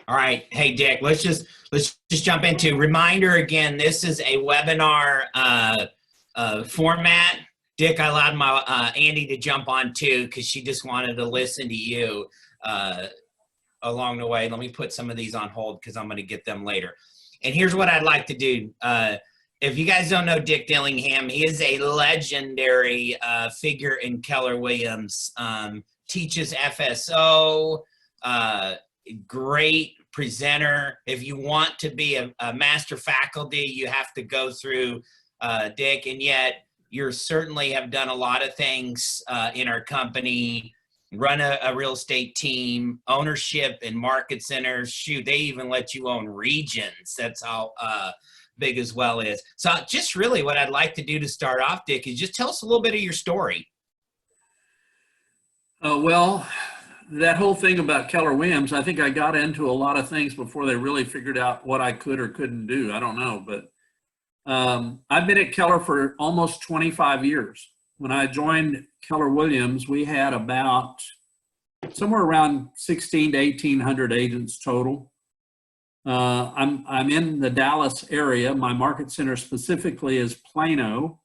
All right. Hey, Dick, let's just jump into reminder again. This is a webinar format. Dick, I allowed my Andy to jump on too because she just wanted to listen to you uh, along the way. Let me put some of these on hold because I'm going to get them later. And here's what I'd like to do. If you guys don't know Dick Dillingham, he is a legendary figure in Keller Williams. Teaches FSO, great presenter. If you want to be a master faculty, you have to go through Dick, and yet you certainly have done a lot of things in our company, run a real estate team, ownership in market centers. Shoot, they even let you own regions. That's how big as well is. So just really what I'd like to do to start off, Dick, is just tell us a little bit of your story. Well, that whole thing about Keller Williams, I think I got into a lot of things before they really figured out what I could or couldn't do. I don't know, but I've been at Keller for almost 25 years. When I joined Keller Williams, we had about somewhere around 16 to 1,800 agents total. I'm in the Dallas area. My market center specifically is Plano.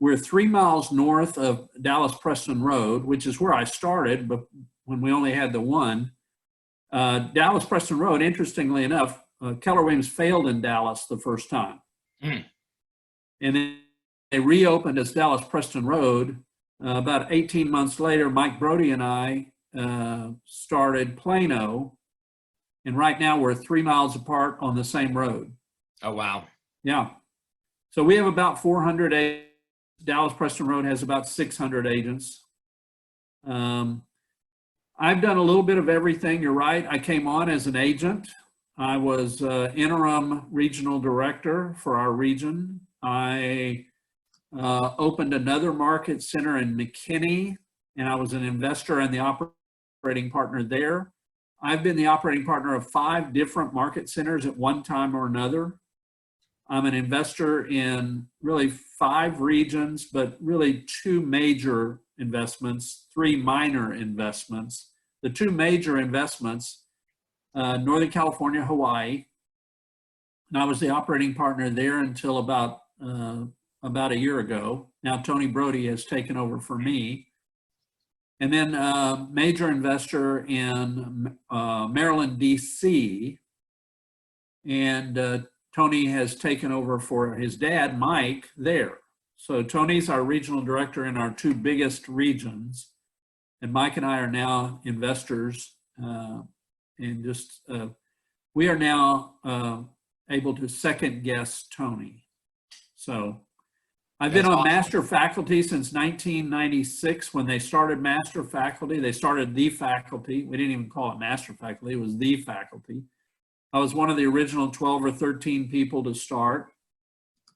We're 3 miles north of Dallas Preston Road, which is where I started, but when we only had the one. Dallas Preston Road, interestingly enough, Keller Williams failed in Dallas the first time. And then they reopened as Dallas Preston Road. About 18 months later, Mike Brody and I started Plano. And right now we're 3 miles apart on the same road. Oh, wow. Yeah. So we have about 400 agents. Dallas Preston Road has about 600 agents. I've done a little bit of everything. You're right. I came on as an agent. I was interim regional director for our region. I opened another market center in McKinney, and I was an investor and the operating partner there. I've been the operating partner of 5 different market centers at one time or another. I'm an investor in really 5 regions, but really 2 major investments, 3 minor investments. The 2 major investments, Northern California, Hawaii, and I was the operating partner there until about a year ago. Now Tony Brody has taken over for me. And then major investor in Maryland, DC, and Tony has taken over for his dad, Mike, there. So Tony's our regional director in our 2 biggest regions. And Mike and I are now investors. And just, we are now able to second guess Tony. So I've been on master faculty since 1996 when they started master faculty. They started the faculty. We didn't even call it master faculty. It was the faculty. I was one of the original 12 or 13 people to start.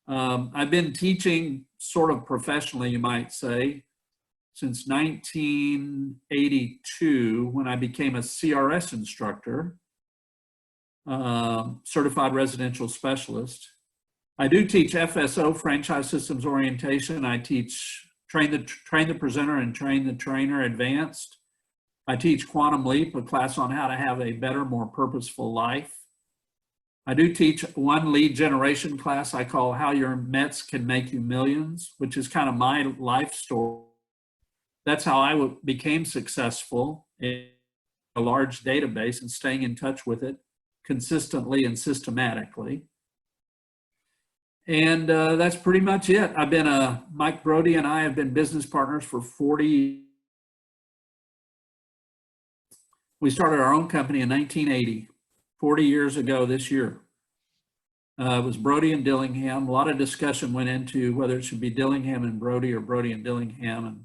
I've been teaching sort of professionally, you might say, since 1982 when I became a CRS instructor, certified residential specialist. I do teach FSO, franchise systems orientation. I teach train the presenter and train the trainer advanced. I teach Quantum Leap, a class on how to have a better, more purposeful life. I do teach one lead generation class I call How Your Mets Can Make You Millions, which is kind of my life story. That's how I became successful in a large database and staying in touch with it consistently and systematically. And that's pretty much it. I've been Mike Brody and I have been business partners for 40 years. We started our own company in 1980. 40 years ago this year. It was Brody and Dillingham. A lot of discussion went into whether it should be Dillingham and Brody or Brody and Dillingham, and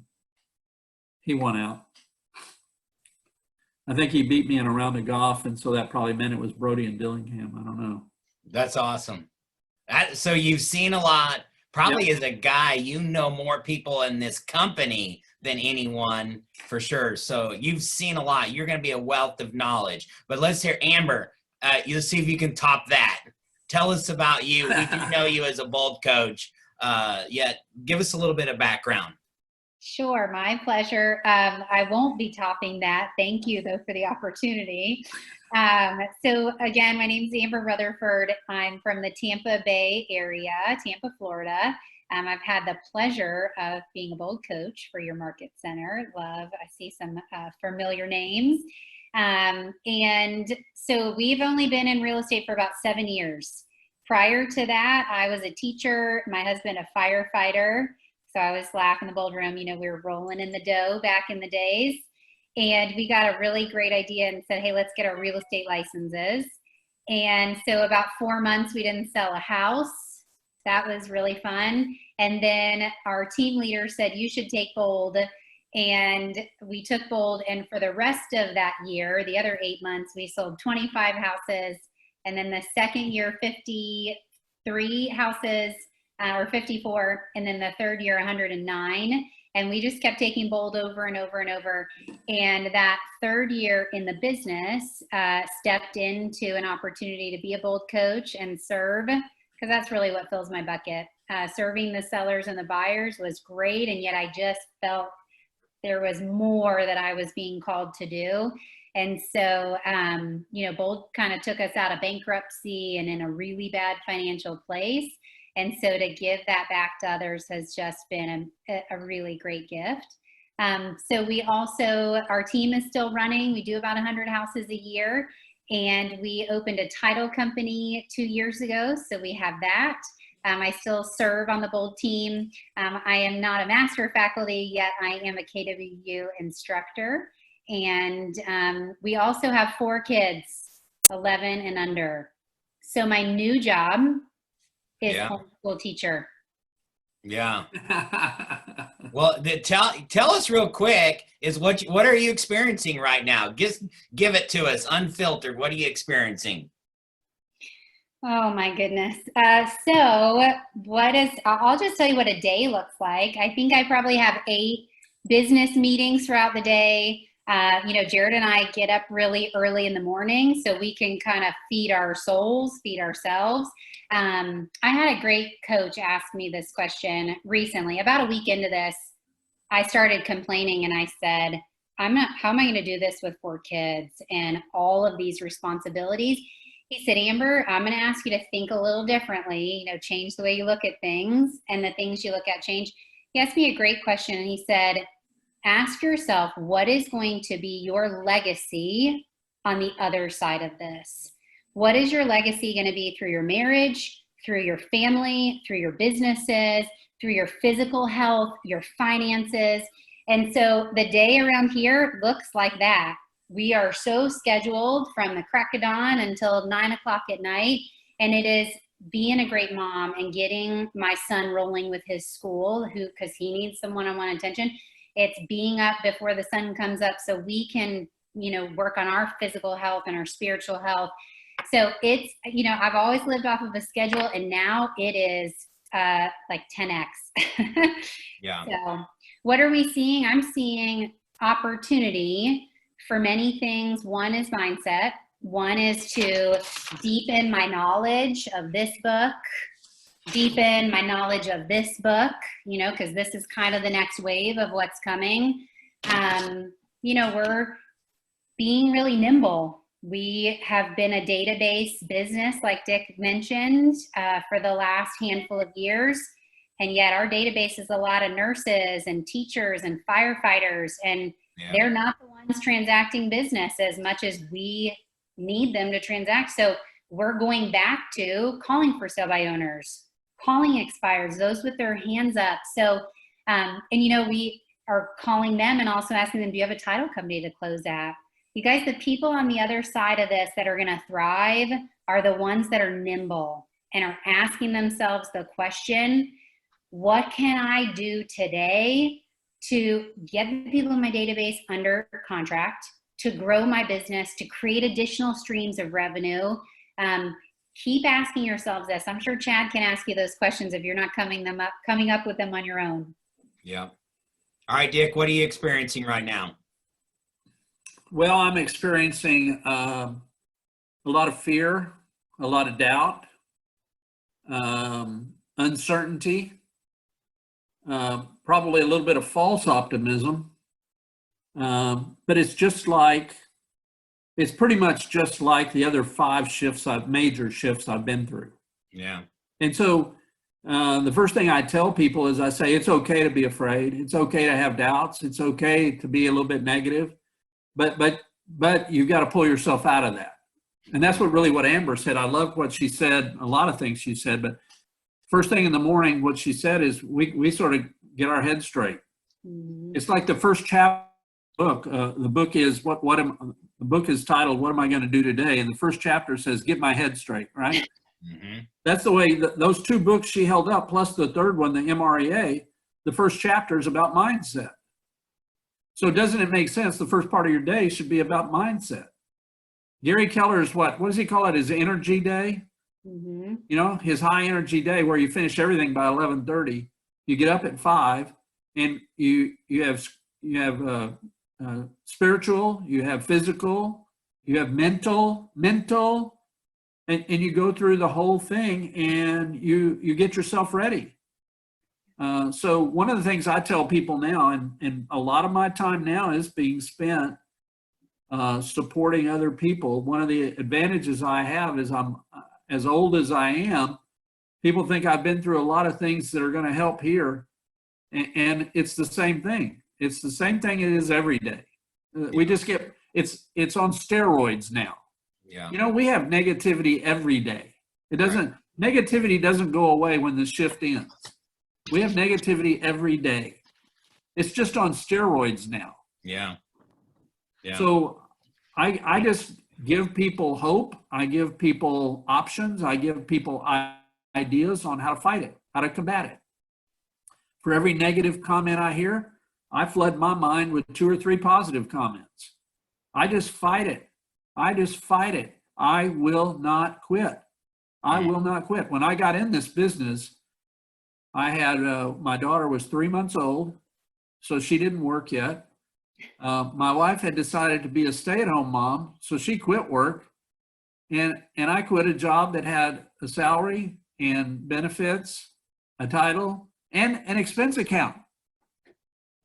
he won out. I think he beat me in a round of golf, and so that probably meant it was Brody and Dillingham. I don't know. That's awesome. So you've seen a lot. Probably Yep. as a guy, you know more people in this company than anyone for sure. So you've seen a lot. You're going to be a wealth of knowledge. But let's hear Amber. Let's see if you can top that. Tell us about you. We do know you as a bold coach. Yet give us a little bit of background. Sure, my pleasure. I won't be topping that. Thank you, though, for the opportunity. So again, my name is Amber Rutherford. I'm from the Tampa Bay area, Tampa, Florida. I've had the pleasure of being a bold coach for your market center. Love, I see some familiar names. And so we've only been in real estate for about 7 years. Prior to that, I was a teacher, my husband a firefighter. So I was laughing in the bold room, you know, we were rolling in the dough back in the days. And we got a really great idea and said, hey, let's get our real estate licenses. And so about 4 months, we didn't sell a house. That was really fun. And then our team leader said, you should take bold. And we took bold. And for the rest of that year, the other 8 months, we sold 25 houses. And then the second year, 53 houses, or 54. And then the third year, 109. And we just kept taking bold over and over and over. And that third year in the business, stepped into an opportunity to be a bold coach and serve, because that's really what fills my bucket. Serving the sellers and the buyers was great. And yet I just felt there was more that I was being called to do. And so, you know, bold kind of took us out of bankruptcy and in a really bad financial place. And so to give that back to others has just been a really great gift. So we also, our team is still running. We do about 100 houses a year. And we opened a title company 2 years ago. So we have that. I still serve on the bold team. I am not a master faculty yet. I am a KWU instructor. And we also have 4 kids, 11 and under. So my new job is homeschool teacher. Yeah. Well, tell us real quick is what are you experiencing right now? Just give it to us unfiltered. What are you experiencing? Oh my goodness. So I'll just tell you what a day looks like. I think I probably have 8 business meetings throughout the day. You know, Jared and I get up really early in the morning so we can kind of feed our souls, feed ourselves. I had a great coach ask me this question recently. About a week into this, I started complaining and I said, how am I going to do this with 4 kids and all of these responsibilities? He said, Amber, I'm going to ask you to think a little differently, you know, change the way you look at things, and the things you look at change. He asked me a great question, and he said, ask yourself, what is going to be your legacy on the other side of this? What is your legacy going to be through your marriage, through your family, through your businesses, through your physical health, your finances? And so the day around here looks like that. We are so scheduled from the crack of dawn until 9 o'clock at night. And it is being a great mom and getting my son rolling with his school, because he needs some one-on-one attention. It's being up before the sun comes up so we can, you know, work on our physical health and our spiritual health. So it's, you know, I've always lived off of a schedule, and now it is like 10x. Yeah. So what are we seeing? I'm seeing opportunity for many things. One is mindset. One is to deepen my knowledge of this book, deepen my knowledge of this book, you know, because this is kind of the next wave of what's coming. You know, we're being really nimble. We have been a database business, like Dick mentioned, for the last handful of years. And yet our database is a lot of nurses and teachers and firefighters, and they're not the ones transacting business as much as we need them to transact. So we're going back to calling for sale by owners, calling expireds, those with their hands up. So, and you know, we are calling them and also asking them, do you have a title company to close at? You guys, the people on the other side of this that are going to thrive are the ones that are nimble and are asking themselves the question, what can I do today to get the people in my database under contract, to grow my business, to create additional streams of revenue? Keep asking yourselves this. I'm sure Chad can ask you those questions if you're not coming up with them on your own. Yeah. All right, Dick, what are you experiencing right now? Well, I'm experiencing a lot of fear, a lot of doubt, uncertainty. probably a little bit of false optimism. But it's pretty much just like the other 5 major shifts I've been through. Yeah. And so the first thing I tell people is I say, it's okay to be afraid. It's okay to have doubts. It's okay to be a little bit negative, but you've got to pull yourself out of that. And that's what Amber said. I love what she said, a lot of things she said, but first thing in the morning, what she said is we sort of get our head straight. Mhm. It's like the first chapter of the book. The book is titled, What Am I Going to Do Today? And the first chapter says, get my head straight, right? Mm-hmm. That's the way those 2 books she held up, plus the third one, the MREA, the first chapter is about mindset. So doesn't it make sense? The first part of your day should be about mindset. Gary Keller is what does he call it? His energy day? Mhm. You know, his high energy day where you finish everything by 11:30. You get up at 5 and you have spiritual, you have physical, you have mental, and you go through the whole thing and you get yourself ready. So one of the things I tell people now, and a lot of my time now is being spent supporting other people. One of the advantages I have is I'm as old as I am. People think I've been through a lot of things that are going to help here, and it's the same thing. It's the same thing it is every day. We just get it's on steroids now. Yeah. You know, we have negativity every day. Negativity doesn't go away when the shift ends. We have negativity every day. It's just on steroids now. Yeah. Yeah. So I just give people hope. I give people options. I give people ideas on how to fight it, how to combat it. For every negative comment I hear, I flood my mind with 2 or 3 positive comments. I just fight it. I just fight it. I will not quit. I will not quit. When I got in this business, I had my daughter was 3 months old, so she didn't work yet. My wife had decided to be a stay-at-home mom, so she quit work, and I quit a job that had a salary and benefits, a title, and an expense account.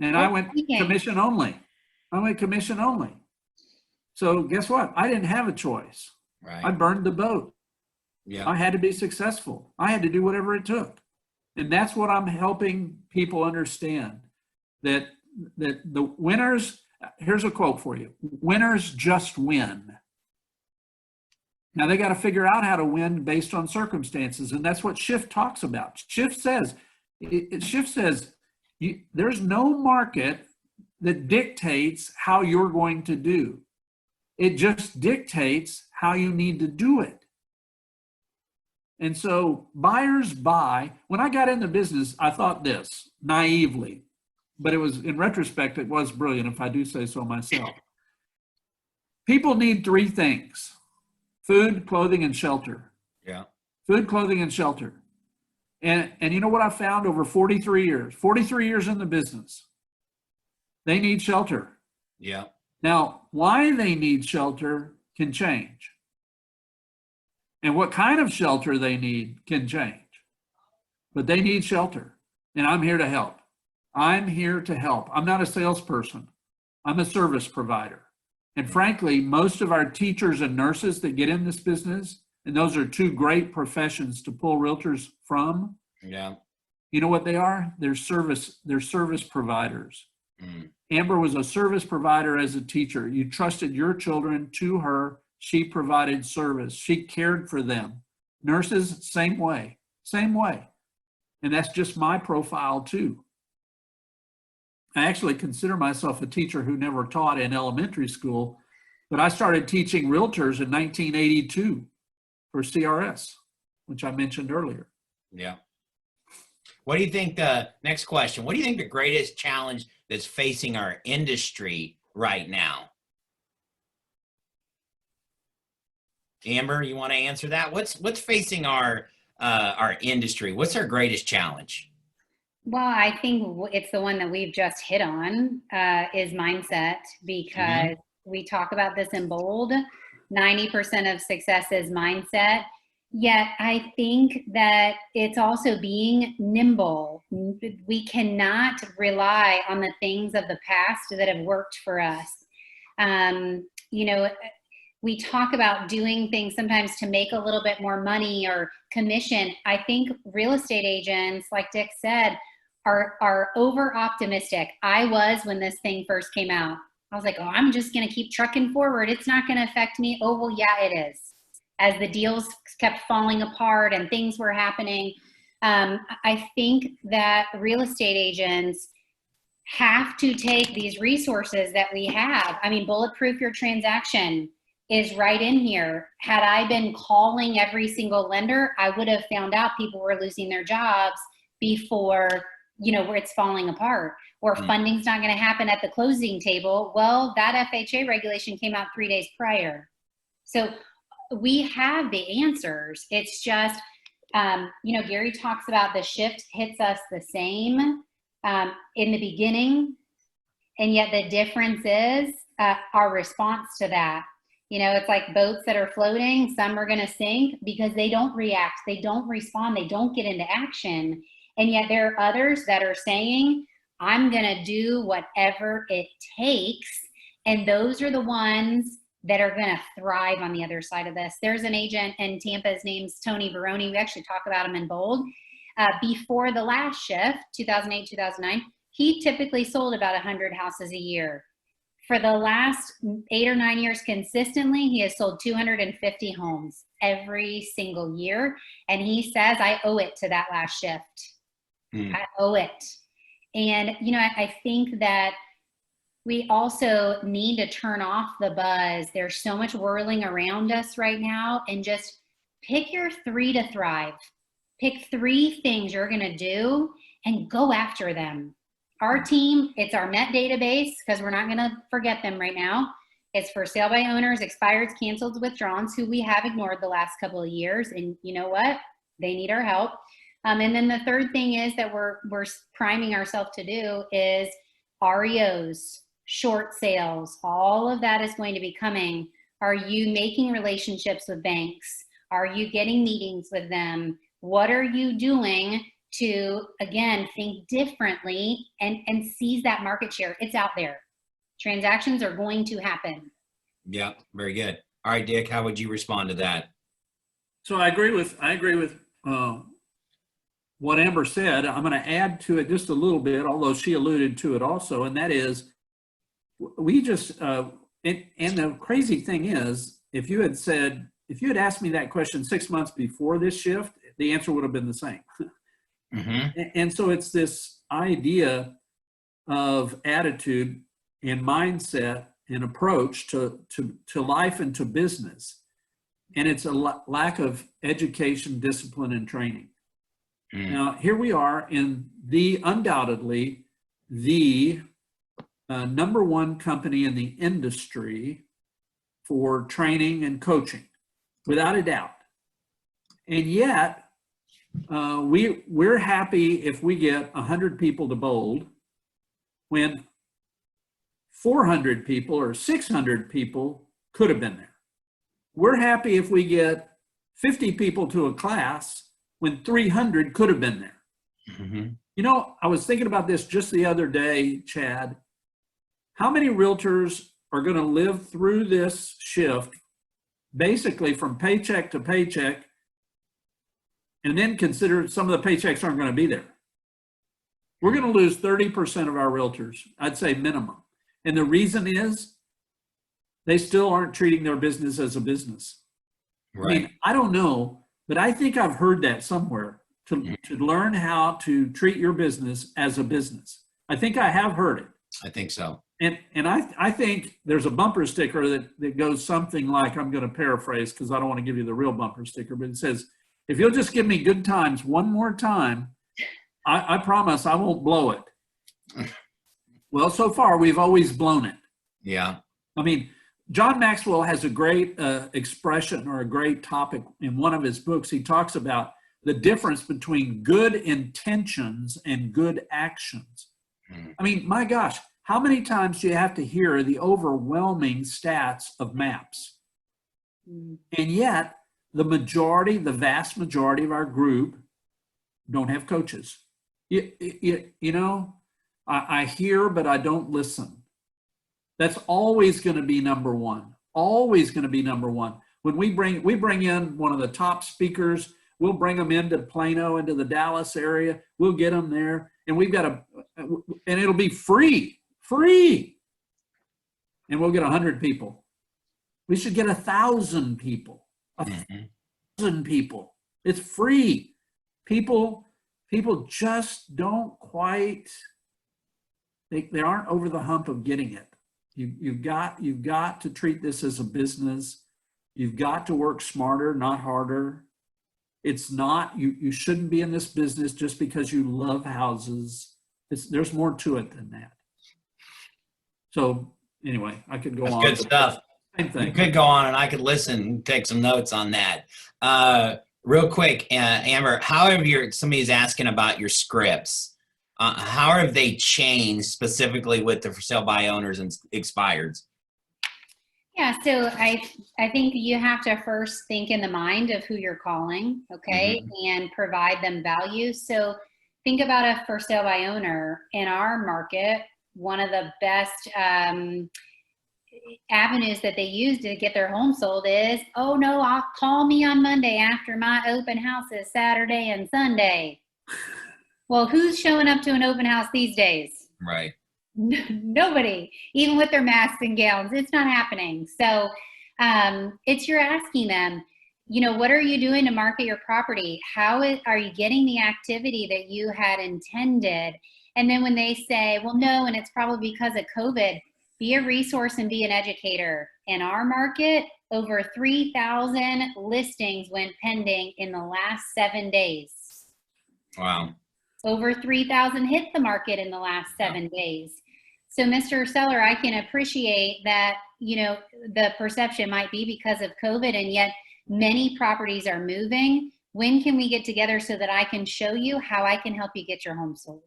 And I went commission only. So guess what? I didn't have a choice. Right. I burned the boat. Yeah. I had to be successful. I had to do whatever it took. And that's what I'm helping people understand, that the winners, here's a quote for you. Winners just win. Now they got to figure out how to win based on circumstances. And that's what Shift talks about. Shift says, there's no market that dictates how you're going to do. It just dictates how you need to do it. And so buyers buy. When I got into business, I thought this naively, but it was, in retrospect, it was brilliant, if I do say so myself. People need 3 things: food, clothing, and shelter. Yeah. Food, clothing, and shelter. And you know what I found over 43 years in the business? They need shelter. Yeah. Now, why they need shelter can change. And what kind of shelter they need can change. But they need shelter. And I'm here to help. I'm here to help. I'm not a salesperson. I'm a service provider. And frankly, most of our teachers and nurses that get in this business, and those are 2 great professions to pull realtors from. Yeah. You know what they are? They're service providers. Mm. Amber was a service provider as a teacher. You trusted your children to her. She provided service. She cared for them. Nurses, same way. And that's just my profile too. I actually consider myself a teacher who never taught in elementary school, but I started teaching realtors in 1982 for CRS, which I mentioned earlier. Yeah. What do you think next question, what do you think the greatest challenge that's facing our industry right now? Amber, you want to answer that? What's facing our industry? What's our greatest challenge? Well, I think it's the one that we've just hit on, is mindset, because we talk about this in bold. 90% of success is mindset. Yet I think that it's also being nimble. We cannot rely on the things of the past that have worked for us. You know, we talk about doing things sometimes to make a little bit more money or commission. I think real estate agents, like Dick said, are over optimistic. I was when this thing first came out. I was like, oh, I'm just going to keep trucking forward. It's not going to affect me. Oh, well, yeah, it is. As the deals kept falling apart and things were happening, I think that real estate agents have to take these resources that we have. I mean, Bulletproof Your Transaction is right in here. Had I been calling every single lender, I would have found out people were losing their jobs before, you know, where it's falling apart, or funding's not going to happen at the closing table. Well, that FHA regulation came out 3 days prior. So we have the answers. It's just, you know, Gary talks about the shift hits us the same in the beginning, and yet the difference is our response to that. You know, it's like boats that are floating. Some are going to sink because they don't react, they don't respond, they don't get into action. And yet there are others that are saying, I'm going to do whatever it takes. And those are the ones that are going to thrive on the other side of this. There's an agent in Tampa, his name's Tony Baroni. We actually talk about him in bold. Before the last shift, 2008, 2009, he typically sold about 100 houses a year. For the last 8 or 9 years consistently, he has sold 250 homes every single year. And he says, I owe it to that last shift. I owe it. And, you know, I think that we also need to turn off the buzz. There's so much whirling around us right now, and just pick your 3 to thrive. Pick 3 things you're going to do and go after them. Our team, it's our Met database, because we're not going to forget them right now. It's for sale by owners, expireds, canceled, withdrawals, who we have ignored the last couple of years. And you know what? They need our help. And then the third thing is that we're priming ourselves to do is REOs, short sales. All of that is going to be coming. Are you making relationships with banks? Are you getting meetings with them? What are you doing to, again, think differently and seize that market share? It's out there. Transactions are going to happen. Yeah, very good. All right, Dick, how would you respond to that? So I agree with what Amber said. I'm going to add to it just a little bit, although she alluded to it also, and that is, we just and the crazy thing is, if you had asked me that question 6 months before this shift, the answer would have been the same. And so it's this idea of attitude and mindset and approach to life and to business. And it's a lack of education, discipline, and training. Now, here we are in undoubtedly the number one company in the industry for training and coaching, without a doubt. And yet, we're happy if we get 100 people to Bold when 400 people or 600 people could have been there. We're happy if we get 50 people to a class when 300 could have been there. You know, I was thinking about this just the other day, Chad. How many realtors are going to live through this shift, basically from paycheck to paycheck, and then consider some of the paychecks aren't going to be there? We're going to lose 30% of our realtors, I'd say minimum. And the reason is they still aren't treating their business as a business. Right. I mean, I don't know, but I think I've heard that somewhere, to learn how to treat your business as a business. I think I have heard it. I think so. And I think there's a bumper sticker that goes something like, I'm going to paraphrase because I don't want to give you the real bumper sticker, but it says, if you'll just give me good times one more time, I promise I won't blow it. Well, so far we've always blown it. Yeah. I mean, John Maxwell has a great expression or a great topic in one of his books. He talks about the difference between good intentions and good actions. I mean, my gosh, how many times do you have to hear the overwhelming stats of maps? And yet the vast majority of our group don't have coaches. You know, I hear, but I don't listen. That's always going to be number one. Always going to be number one. When we bring in one of the top speakers, we'll bring them into Plano, into the Dallas area. We'll get them there, and and it'll be free, and we'll get 100 people. We should get 1,000 people. 1,000 people. It's free. People just don't quite. They aren't over the hump of getting it. You've got to treat this as a business. You've got to work smarter, not harder. It's not, you shouldn't be in this business just because you love houses. There's more to it than that. So anyway, I could go on. Good stuff. Same thing. You could go on and I could listen and take some notes on that. Real quick, Amber, somebody's asking about your scripts. How have they changed specifically with the for sale by owners and expireds? Yeah, so I think you have to first think in the mind of who you're calling, okay, and provide them value. So think about a for sale by owner. In our market, one of the best avenues that they use to get their home sold is, oh no, I'll call me on Monday after my open house is Saturday and Sunday. Well, who's showing up to an open house these days? Right. Nobody, even with their masks and gowns. It's not happening. So you're asking them, you know, what are you doing to market your property? Are you getting the activity that you had intended? And then when they say, well, no, and it's probably because of COVID, be a resource and be an educator. In our market, over 3,000 listings went pending in the last 7 days. Wow. Over 3,000 hit the market in the last 7 days. So Mr. Seller, I can appreciate that, you know, the perception might be because of COVID, and yet many properties are moving. When can we get together so that I can show you how I can help you get your home sold?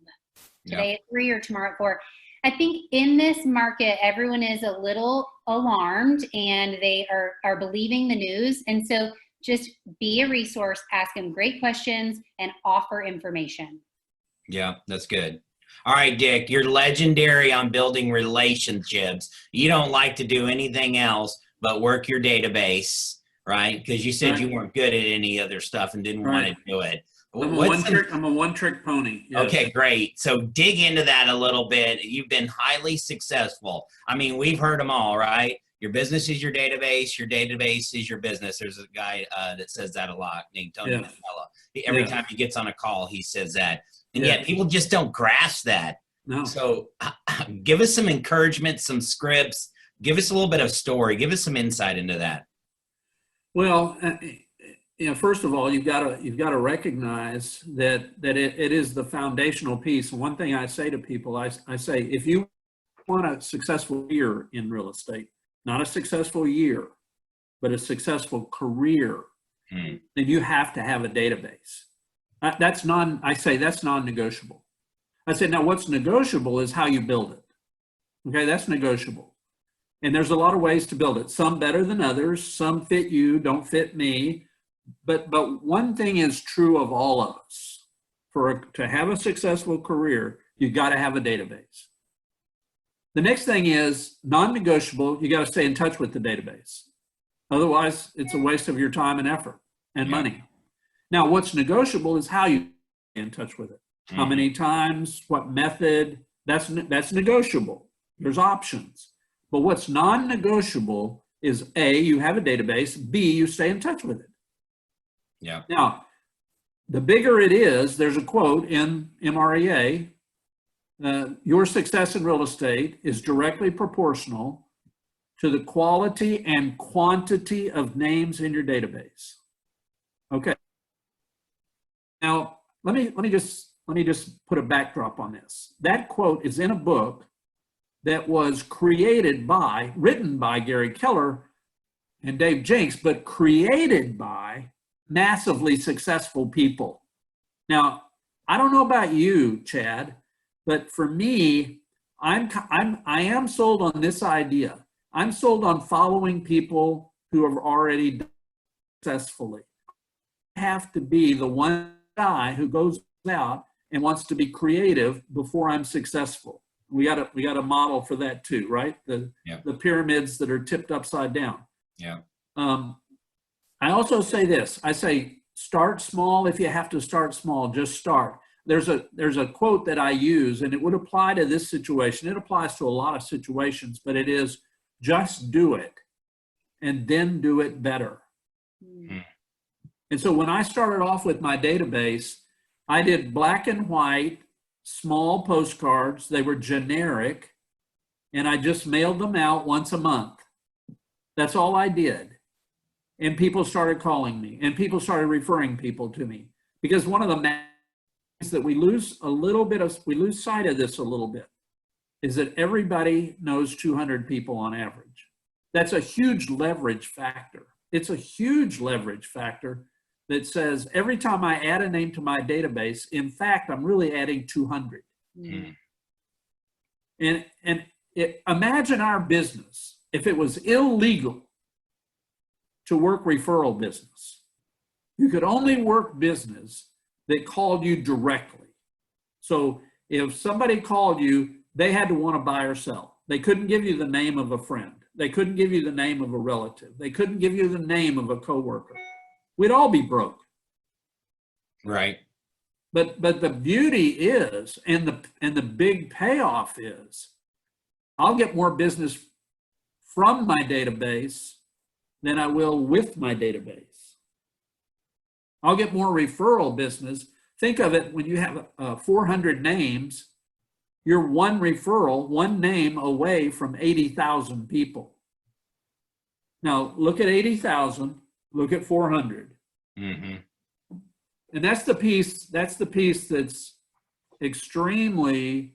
Today at 3 or tomorrow at 4. I think in this market, everyone is a little alarmed and they are believing the news. And so just be a resource, ask them great questions, and offer information. Yeah, that's good. All right, Dick, you're legendary on building relationships. You don't like to do anything else but work your database, right? Because you said you weren't good at any other stuff and didn't want to do it. I'm a one-trick pony. Yes. Okay, great. So dig into that a little bit. You've been highly successful. I mean, we've heard them all, right? Your business is your database is your business. There's a guy that says that a lot named Tony Manella. Every time he gets on a call, he says that. And yet people just don't grasp that. No. So give us some encouragement, some scripts, give us a little bit of story, give us some insight into that. Well, you know, first of all, you've got to recognize that it is the foundational piece. One thing I say to people, I say, if you want a successful year in real estate, not a successful year, but a successful career, then you have to have a database. That's non-negotiable. I said, now what's negotiable is how you build it. Okay, that's negotiable. And there's a lot of ways to build it. Some better than others, some fit you, don't fit me. But one thing is true of all of us. To have a successful career, you've got to have a database. The next thing is non-negotiable, you got to stay in touch with the database. Otherwise, it's a waste of your time and effort and money. Now, what's negotiable is how you stay in touch with it. How many times, what method, that's negotiable. There's options. But what's non-negotiable is A, you have a database, B, you stay in touch with it. Yeah. Now, the bigger it is, there's a quote in MREA, your success in real estate is directly proportional to the quality and quantity of names in your database. Okay. Now, let me just put a backdrop on this. That quote is in a book that was written by Gary Keller and Dave Jenks, but created by massively successful people. Now, I don't know about you, Chad, but for me, I am sold on this idea. I'm sold on following people who have already done successfully. I have to be the one guy who goes out and wants to be creative before I'm successful. We got a model for that too, right? The pyramids that are tipped upside down. Yeah. I also say this. I say start small. If you have to start small, just start. There's a quote that I use, and it would apply to this situation. It applies to a lot of situations, but it is just do it and then do it better. Mm-hmm. And so when I started off with my database, I did black and white, small postcards. They were generic, and I just mailed them out once a month. That's all I did. And people started calling me, and people started referring people to me. Because one of the things that we lose sight of this a little bit, is that everybody knows 200 people on average. That's a huge leverage factor. It's a huge leverage factor that says every time I add a name to my database, in fact, I'm really adding 200. Mm. And imagine our business if it was illegal to work referral business. You could only work business that called you directly. So if somebody called you, they had to want to buy or sell. They couldn't give you the name of a friend. They couldn't give you the name of a relative. They couldn't give you the name of a coworker. We'd all be broke. Right. But the beauty is, and the big payoff is, I'll get more business from my database than I will with my database. I'll get more referral business. Think of it, when you have 400 names, you're one referral, one name away from 80,000 people. Now look at 80,000, look at 400. Mm-hmm. And that's the piece that's extremely,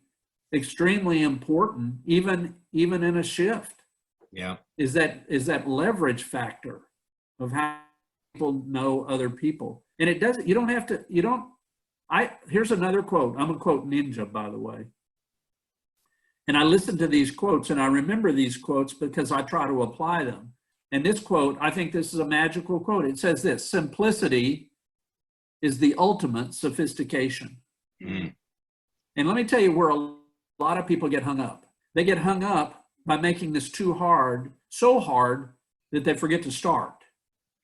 extremely important, even in a shift. Yeah. Is that leverage factor of how people know other people. And it doesn't, here's another quote. I'm a quote ninja, by the way. And I listen to these quotes and I remember these quotes because I try to apply them. And this quote, I think this is a magical quote. It says this: simplicity is the ultimate sophistication. Mm. And let me tell you where a lot of people get hung up. They get hung up by making this too hard, so hard that they forget to start.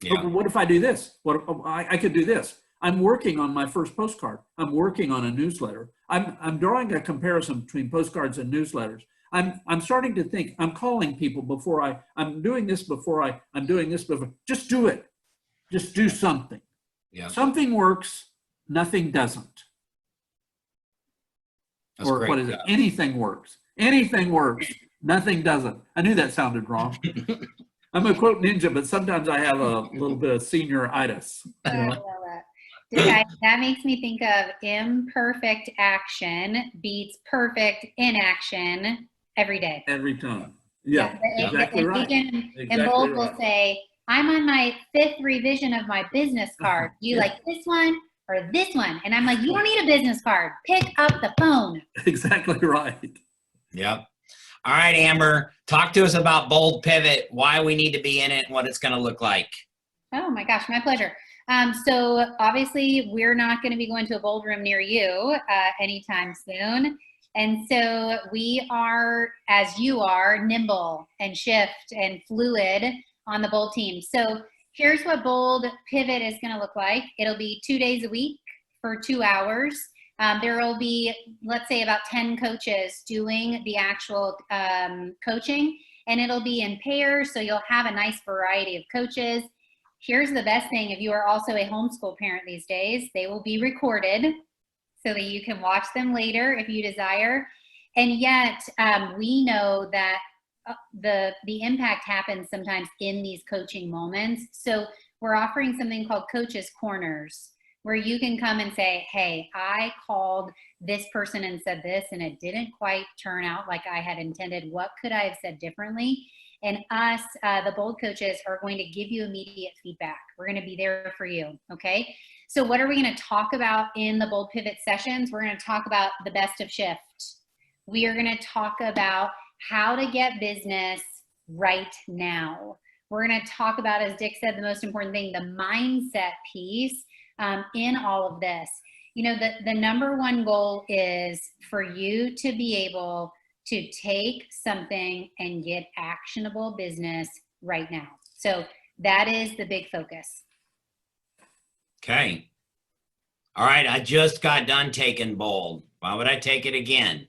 Yeah. What if I do this? I could do this. I'm working on my first postcard. I'm working on a newsletter. I'm drawing a comparison between postcards and newsletters. I'm starting to think, I'm calling people before I'm doing this before I'm doing this before. Just do it. Just do something. Yeah. Something works, nothing doesn't. That's or great. what is it? Anything works. Anything works, nothing doesn't. I knew that sounded wrong. I'm a quote ninja, but sometimes I have a little bit of senioritis. I love that. That makes me think of imperfect action beats perfect inaction every day. Every time. Yeah, exactly right. And Bold will say, I'm on my 5th revision of my business card. Do you like this one or this one? And I'm like, you don't need a business card. Pick up the phone. Exactly right. Yep. All right, Amber, talk to us about Bold Pivot, why we need to be in it, and what it's going to look like. Oh my gosh, my pleasure. So obviously we're not going to be going to a Bold room near you anytime soon. And so we are, as you are, nimble and shift and fluid on the Bold team. So here's what Bold Pivot is going to look like. It'll be 2 days a week for 2 hours. There will be, let's say, about 10 coaches doing the actual coaching, and it'll be in pairs, so you'll have a nice variety of coaches. Here's the best thing: if you are also a homeschool parent these days, they will be recorded so that you can watch them later if you desire. And yet, we know that the impact happens sometimes in these coaching moments. So we're offering something called Coaches Corners, where you can come and say, hey, I called this person and said this, and it didn't quite turn out like I had intended. What could I have said differently? And us, the Bold coaches, are going to give you immediate feedback. We're going to be there for you, okay? So what are we going to talk about in the Bold Pivot sessions? We're going to talk about the best of shift. We are going to talk about how to get business right now. We're going to talk about, as Dick said, the most important thing, the mindset piece in all of this. You know, the number one goal is for you to be able to take something and get actionable business right now. So that is the big focus. Okay. All right. I just got done taking bold. Why would I take it again?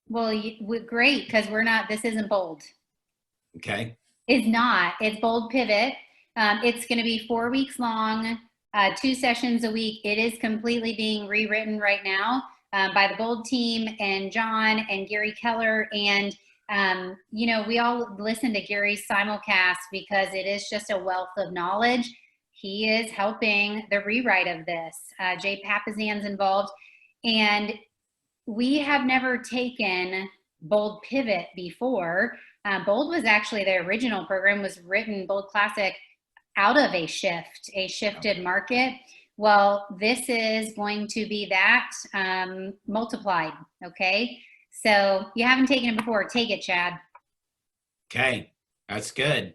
Well, great, because this isn't bold. Okay. It's not. It's bold pivot. It's going to be 4 weeks long, 2 sessions a week. It is completely being rewritten right now by the bold team and John and Gary Keller. And, you know, we all listen to Gary's simulcast because it is just a wealth of knowledge. He is helping the rewrite of this. Jay Papazan's involved. And we have never taken Bold Pivot before. Bold was actually, the original program was written, Bold Classic, out of a shifted market. Well, this is going to be that multiplied, okay? So you haven't taken it before, take it, Chad. Okay, that's good.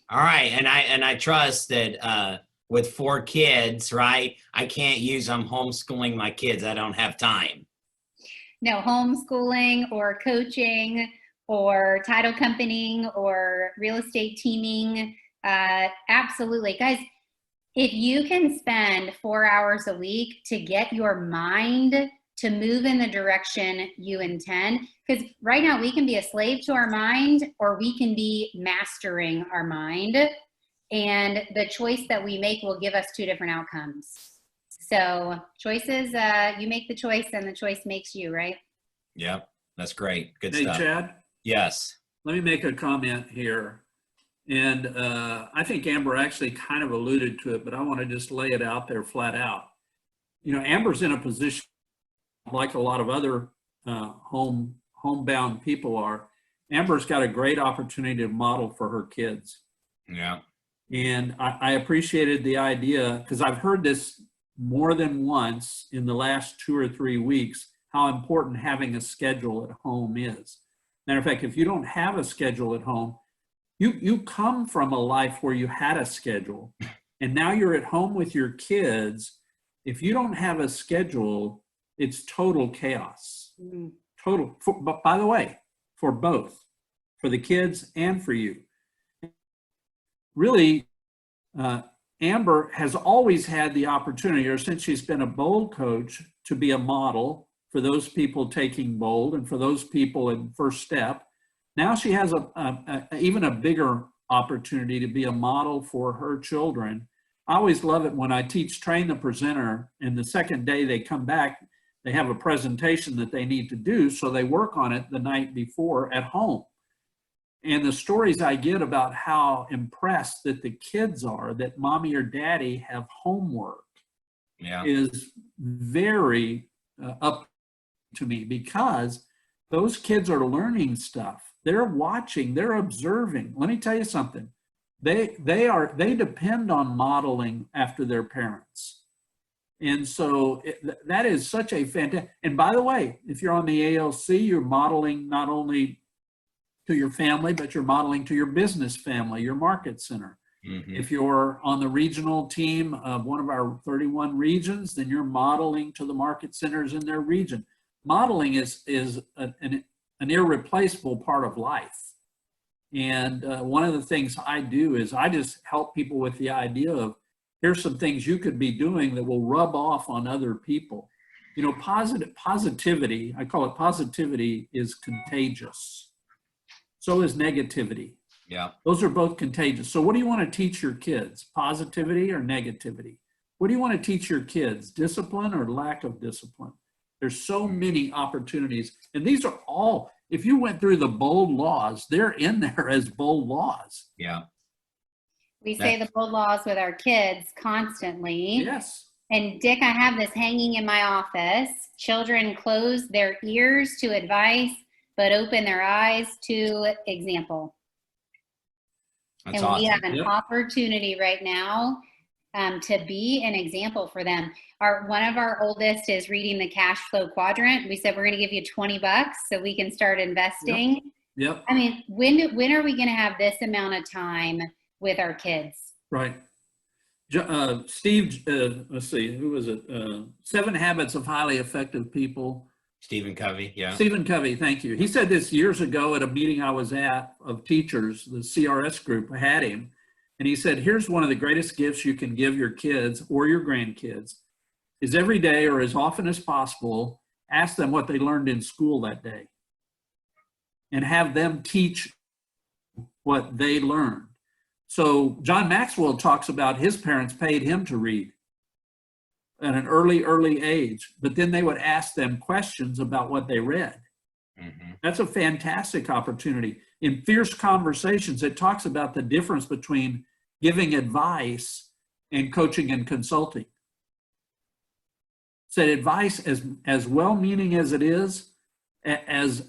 All right, and I trust that with 4 kids, right? I can't use I'm homeschooling my kids. I don't have time. No, homeschooling or coaching or title companying or real estate teaming, absolutely. Guys, if you can spend 4 hours a week to get your mind to move in the direction you intend, because right now we can be a slave to our mind or we can be mastering our mind, and the choice that we make will give us 2 different outcomes. So choices, you make the choice and the choice makes you, right? Yep, that's great. Good Hey, stuff. Chad, Yes. let me make a comment here. And I think Amber actually kind of alluded to it, but I want to just lay it out there flat out. You know, Amber's in a position like a lot of other homebound people are. Amber's got a great opportunity to model for her kids. Yeah. And I appreciated the idea, because I've heard this more than once in the last 2 or 3 weeks, how important having a schedule at home is. Matter of fact, if you don't have a schedule at home, you come from a life where you had a schedule, and now you're at home with your kids. If you don't have a schedule, it's total chaos. Total. But by the way, for both, for the kids and for you. Really, Amber has always had the opportunity, or since she's been a Bold coach, to be a model for those people taking Bold and for those people in First Step. Now she has even a bigger opportunity to be a model for her children. I always love it when I teach Train the Presenter, and the second day they come back, they have a presentation that they need to do, so they work on it the night before at home. And the stories I get about how impressed that the kids are that mommy or daddy have homework is very up to me, because those kids are learning stuff. They're watching, they're observing. Let me tell you something. They depend on modeling after their parents. And so that is such a fantastic, and by the way, if you're on the ALC, you're modeling not only to your family, but you're modeling to your business family, your market center. Mm-hmm. If you're on the regional team of one of our 31 regions, then you're modeling to the market centers in their region. Modeling is an irreplaceable part of life. And one of the things I do is I just help people with the idea of, here's some things you could be doing that will rub off on other people. You know, positivity, I call it positivity, is contagious. So is negativity. Yeah. Those are both contagious. So what do you want to teach your kids? Positivity or negativity? What do you want to teach your kids? Discipline or lack of discipline? There's so many opportunities. And these are all, if you went through the Bold laws, they're in there as Bold laws. Yeah. We say the Bold laws with our kids constantly. Yes. And Dick, I have this hanging in my office. Children close their ears to advice, but open their eyes to example. That's and awesome. We have an opportunity right now to be an example for them. One of our oldest is reading the cash flow quadrant. We said we're going to give you $20 so we can start investing. Yep. I mean, when are we going to have this amount of time with our kids. Right. Steve, let's see, who was it? 7 Habits of Highly Effective People. Stephen Covey, yeah. Stephen Covey, thank you. He said this years ago at a meeting I was at of teachers, the CRS group had him. And he said, here's one of the greatest gifts you can give your kids or your grandkids is every day or as often as possible, ask them what they learned in school that day and have them teach what they learned. So John Maxwell talks about his parents paid him to read at an early age, but then they would ask them questions about what they read. Mm-hmm. That's a fantastic opportunity. In Fierce Conversations, it talks about the difference between giving advice and coaching and consulting. Said advice, as well-meaning as it is, as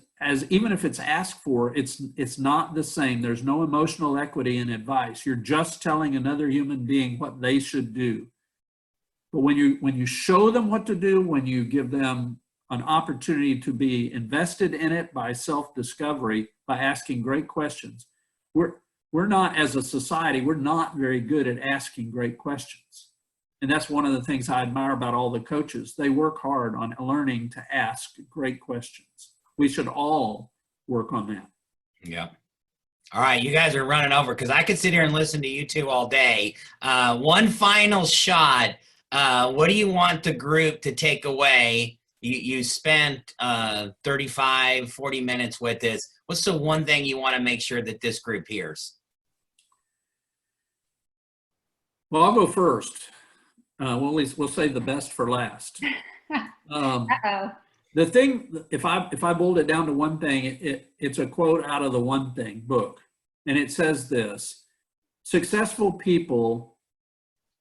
even if it's asked for, it's not the same. There's no emotional equity in advice. You're just telling another human being what they should do. But when you show them what to do, when you give them an opportunity to be invested in it by self-discovery, by asking great questions, we're not, as a society, we're not very good at asking great questions. And that's one of the things I admire about all the coaches. They work hard on learning to ask great questions. We should all work on that. Yeah. All right, you guys are running over because I could sit here and listen to you two all day. One final shot. What do you want the group to take away? You spent 35, 40 minutes with this. What's the one thing you want to make sure that this group hears? Well, I'll go first. We'll save the best for last. Uh-oh. The thing, if I boiled it down to one thing, it's a quote out of the One Thing book. And it says this: successful people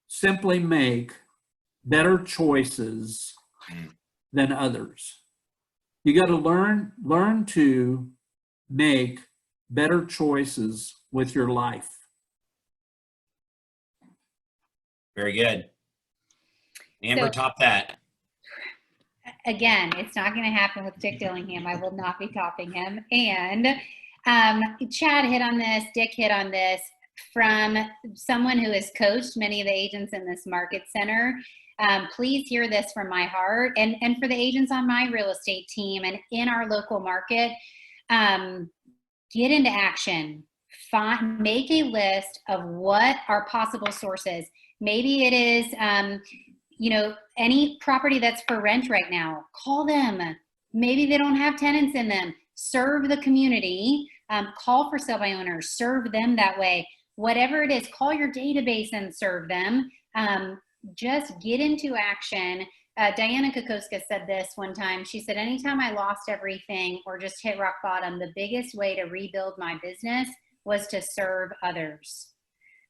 simply make better choices than others. You got to learn to make better choices with your life. Very good. Amber, top that. Again, it's not going to happen with Dick Dillingham. I will not be topping him. And Chad hit on this, Dick hit on this from someone who has coached many of the agents in this market center. Please hear this from my heart, and for the agents on my real estate team and in our local market, get into action. Make a list of what are possible sources. Maybe it is, any property that's for rent right now, call them. Maybe they don't have tenants in them. Serve the community. Call for sale by owners. Serve them that way. Whatever it is, call your database and serve them. Just get into action. Diana Kokoska said this one time. She said, anytime I lost everything or just hit rock bottom, the biggest way to rebuild my business was to serve others.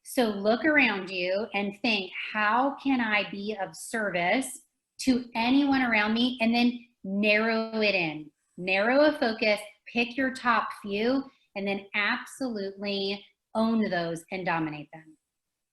So look around you and think, how can I be of service to anyone around me? And then narrow it in. Narrow a focus, pick your top few, and then absolutely own those and dominate them.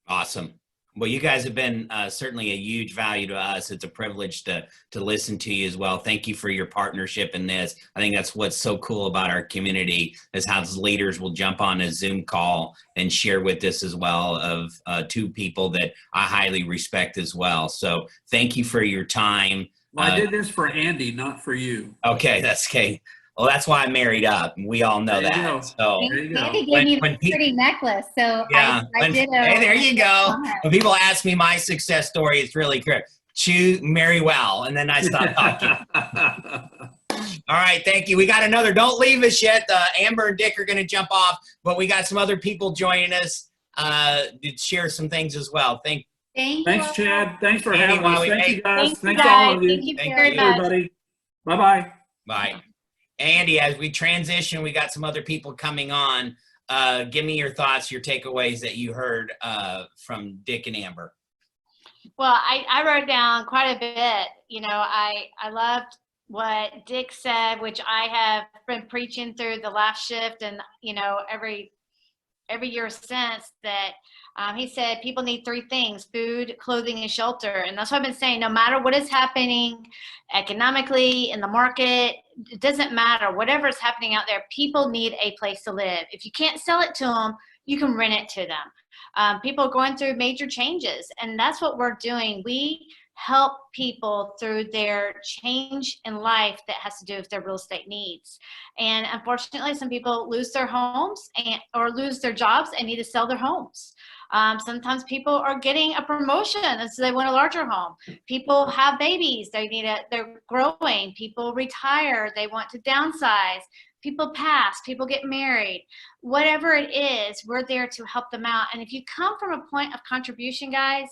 Awesome. Well, you guys have been certainly a huge value to us. It's a privilege to listen to you as well. Thank you for your partnership in this. I think that's what's so cool about our community is how leaders will jump on a Zoom call and share with us as well of two people that I highly respect as well. So thank you for your time. Well, I did this for Andy, not for you. Okay, that's okay. Well, that's why I married up. We all know that. So Andy gave me a pretty necklace, so yeah, I did. Hey, there you go. When people ask me my success story, it's really clear. Marry well, and then I stop talking. All right, thank you. We got another. Don't leave us yet. Amber and Dick are going to jump off, but we got some other people joining us to share some things as well. Thank you. Thanks, Chad. Thanks for having us. Thank you, guys. Thanks to all of you. Thank you Thank very you. much. Everybody. Bye-bye. Bye. Andy, as we transition, we got some other people coming on. Give me your thoughts, your takeaways that you heard from Dick and Amber. Well, I wrote down quite a bit. I loved what Dick said, which I have been preaching through the last shift and, every year since that. He said people need 3 things: food, clothing, and shelter. And that's what I've been saying. No matter what is happening economically in the market, it doesn't matter. Whatever is happening out there, people need a place to live. If you can't sell it to them, you can rent it to them. People are going through major changes, and that's what we're doing. We help people through their change in life that has to do with their real estate needs. And unfortunately, some people lose their homes or lose their jobs and need to sell their homes. Sometimes people are getting a promotion and so they want a larger home. People have babies, they're growing. People retire, they want to downsize. People pass, people get married. Whatever it is, we're there to help them out. And if you come from a point of contribution, guys,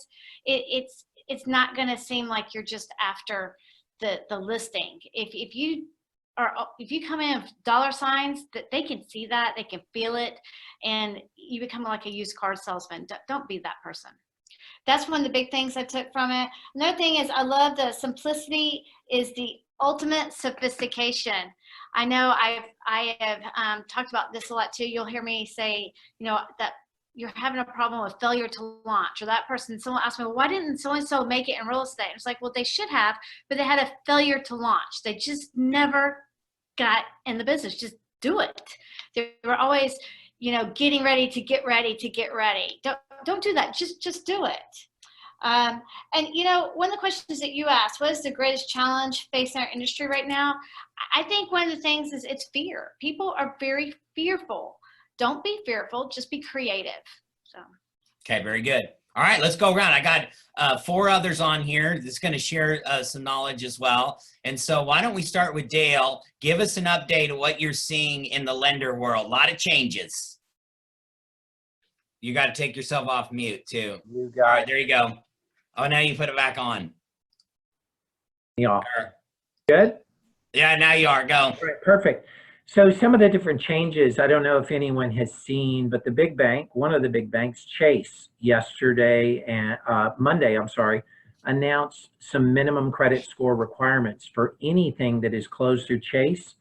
it's not going to seem like you're just after the listing. If you come in with dollar signs, that they can see that, they can feel it, and you become like a used car salesman. Don't be that person. That's one of the big things I took from it. Another thing is I love the simplicity is the ultimate sophistication. I know I have talked about this a lot too. You'll hear me say, that you're having a problem with failure to launch, or that person, someone asked me, well, why didn't so-and-so make it in real estate? It's like, well, they should have, but they had a failure to launch. They just never got in the business. Just do it. They were always, getting ready to get ready to get ready. Don't do that. Just do it. And one of the questions that you asked, what is the greatest challenge facing our industry right now? I think one of the things is it's fear. People are very fearful. Don't be fearful, just be creative. So. Okay, very good. All right, let's go around. I got 4 others on here that's going to share some knowledge as well. And so why don't we start with Dale? Give us an update of what you're seeing in the lender world. A lot of changes. You got to take yourself off mute too. You All right, got there you go. Oh, now you put it back on. me off. Good? Yeah, now you are. Go. All right, perfect. So some of the different changes, I don't know if anyone has seen, but the big bank, one of the big banks, Chase, yesterday and Monday, announced some minimum credit score requirements for anything that is closed through Chase.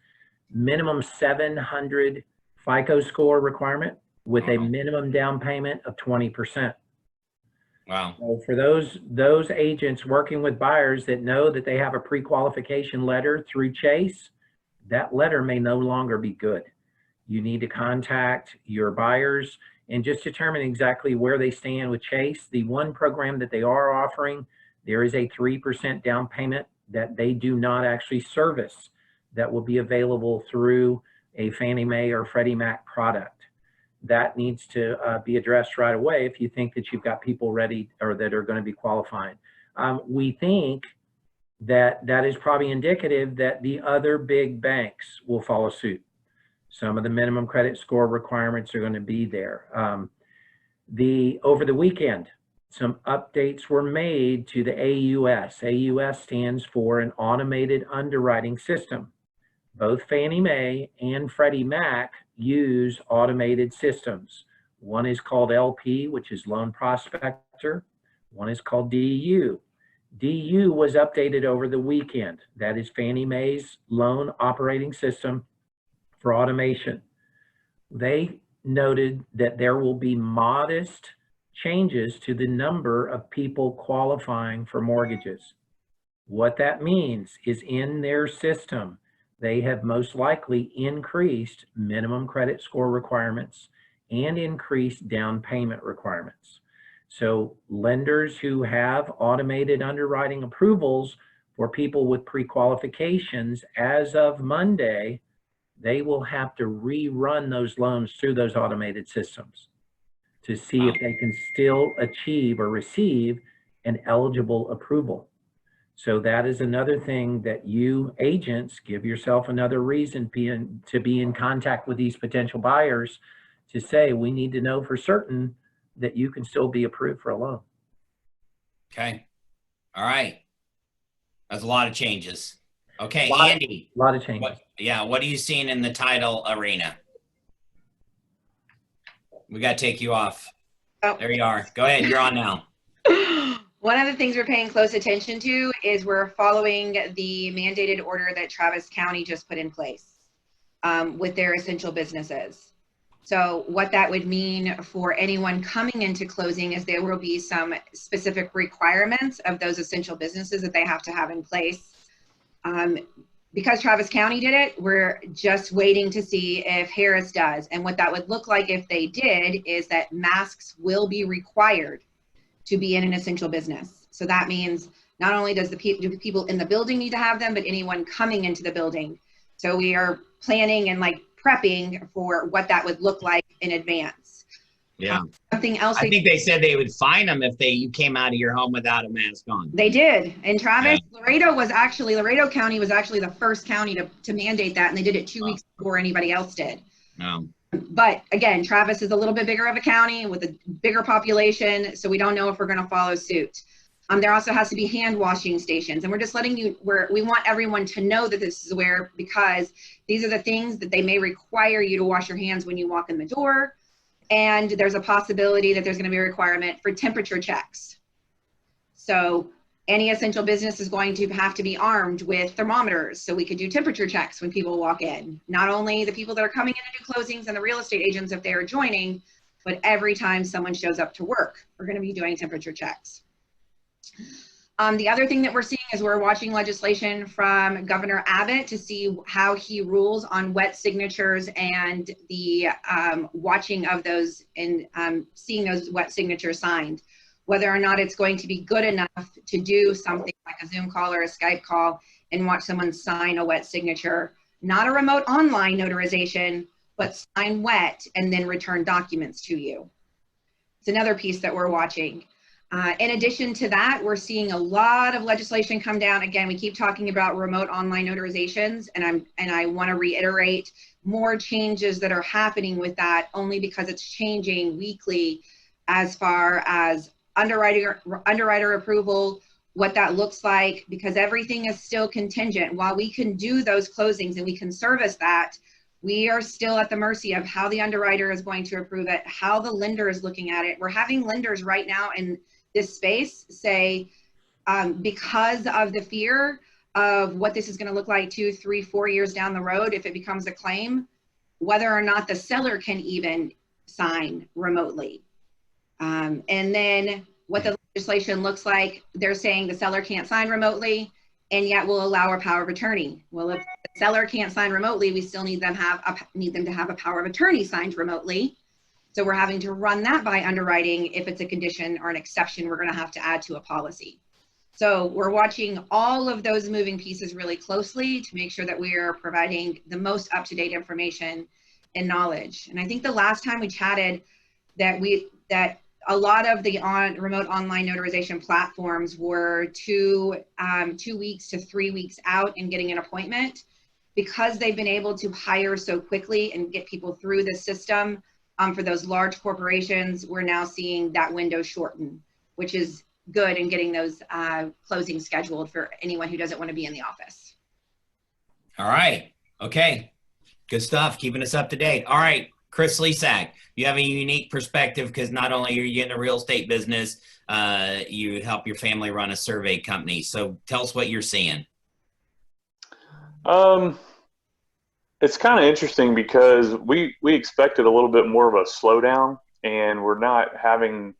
Minimum 700 FICO score requirement with a minimum down payment of 20%. Wow. So for those agents working with buyers that know that they have a pre-qualification letter through Chase, that letter may no longer be good. You need to contact your buyers and just determine exactly where they stand with Chase. The one program that they are offering, there is a 3% down payment that they do not actually service that will be available through a Fannie Mae or Freddie Mac product. That needs to be addressed right away if you think that you've got people ready or that are going to be qualifying. We think that is probably indicative that the other big banks will follow suit. Some of the minimum credit score requirements are going to be there. Over the weekend, some updates were made to the AUS. AUS stands for an automated underwriting system. Both Fannie Mae and Freddie Mac use automated systems. One is called LP, which is Loan Prospector. One is called DU. DU was updated over the weekend. That is Fannie Mae's loan operating system for automation. They noted that there will be modest changes to the number of people qualifying for mortgages. What that means is in their system, they have most likely increased minimum credit score requirements and increased down payment requirements. So lenders who have automated underwriting approvals for people with pre-qualifications as of Monday, they will have to rerun those loans through those automated systems to see if they can still achieve or receive an eligible approval. So that is another thing that you agents give yourself another reason to be in contact with these potential buyers to say, we need to know for certain that you can still be approved for a loan. Okay. All right. That's a lot of changes. Okay, Andy. A lot of changes. What are you seeing in the title arena? We got to take you off. Oh. There you are. Go ahead. You're on now. One of the things we're paying close attention to is we're following the mandated order that Travis County just put in place with their essential businesses. So what that would mean for anyone coming into closing is there will be some specific requirements of those essential businesses that they have to have in place. because Travis County did it, we're just waiting to see if Harris does. And what that would look like if they did is that masks will be required to be in an essential business. So that means not only do people in the building need to have them, but anyone coming into the building. So we are planning and like prepping for what that would look like in advance. Yeah. Something else. I think they said they would fine them if you came out of your home without a mask on. They did. And Travis, Laredo County was actually the first county to mandate that. And they did it 2 weeks before anybody else did. No. But again, Travis is a little bit bigger of a county with a bigger population. So we don't know if we're going to follow suit. There also has to be hand washing stations. And we're just letting we want everyone to know that this is where, because these are the things that they may require you to wash your hands when you walk in the door. And there's a possibility that there's going to be a requirement for temperature checks. So any essential business is going to have to be armed with thermometers so we could do temperature checks when people walk in. Not only the people that are coming in to do closings and the real estate agents if they are joining, but every time someone shows up to work, we're going to be doing temperature checks. The other thing that we're seeing is we're watching legislation from Governor Abbott to see how he rules on wet signatures and the watching of those and seeing those wet signatures signed. Whether or not it's going to be good enough to do something like a Zoom call or a Skype call and watch someone sign a wet signature, not a remote online notarization, but sign wet and then return documents to you. It's another piece that we're watching. In addition to that, we're seeing a lot of legislation come down. Again, we keep talking about remote online notarizations, and I want to reiterate more changes that are happening with that only because it's changing weekly as far as underwriter approval, what that looks like, because everything is still contingent. While we can do those closings and we can service that, we are still at the mercy of how the underwriter is going to approve it, how the lender is looking at it. We're having lenders right now in this space say, because of the fear of what this is going to look like 2, 3, 4 years down the road, if it becomes a claim, whether or not the seller can even sign remotely. And then what the legislation looks like, they're saying the seller can't sign remotely, and yet we'll allow a power of attorney. Well, if the seller can't sign remotely, we still need them to have a power of attorney signed remotely. So we're having to run that by underwriting if it's a condition or an exception we're going to have to add to a policy. So we're watching all of those moving pieces really closely to make sure that we are providing the most up-to-date information and knowledge. And I think the last time we chatted that a lot of the remote online notarization platforms were 2 weeks to 3 weeks out in getting an appointment. Because they've been able to hire so quickly and get people through the system. For those large corporations, we're now seeing that window shorten, which is good in getting those closings scheduled for anyone who doesn't want to be in the office. All right. Okay. Good stuff. Keeping us up to date. All right. Chris Lesak, you have a unique perspective because not only are you in the real estate business, you help your family run a survey company. So tell us what you're seeing. It's kind of interesting because we expected a little bit more of a slowdown, and we're not having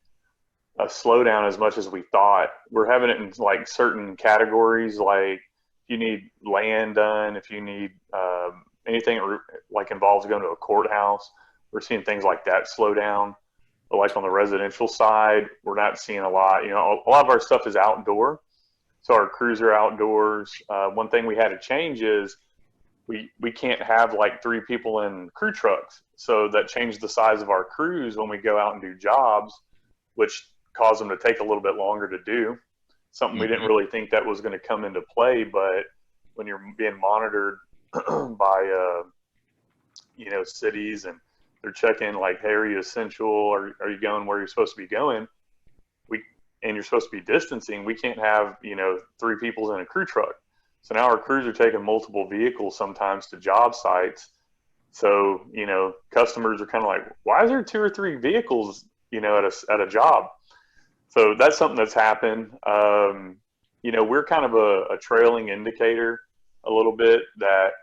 a slowdown as much as we thought. We're having it in like certain categories, like if you need land done, if you need anything like involves going to a courthouse, we're seeing things like that slow down. But like on the residential side, we're not seeing a lot. You know, a lot of our stuff is outdoor, so our crews are outdoors. One thing we had to change is we can't have like 3 people in crew trucks. So that changed the size of our crews when we go out and do jobs, which caused them to take a little bit longer to do. Something we didn't really think that was going to come into play, but when you're being monitored by, cities and they're checking like, hey, are you essential? Or are you going where you're supposed to be going? And you're supposed to be distancing. We can't have, 3 people in a crew truck. So now our crews are taking multiple vehicles sometimes to job sites. So, customers are kind of like, why is there 2 or 3 vehicles, at a job? So that's something that's happened. We're kind of a trailing indicator a little bit that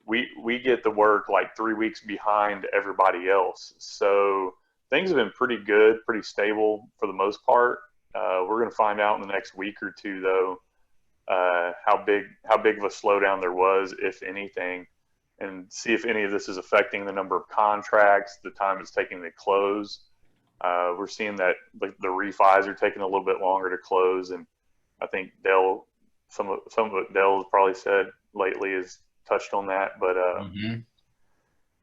we get the work like 3 weeks behind everybody else. So things have been pretty good, pretty stable for the most part. We're going to find out in the next week or 2, though, how big of a slowdown there was, if anything, and see if any of this is affecting the number of contracts, the time it's taking to close. We're seeing that like the refis are taking a little bit longer to close, and I think Dale, some of what Dale has probably said lately has touched on that, but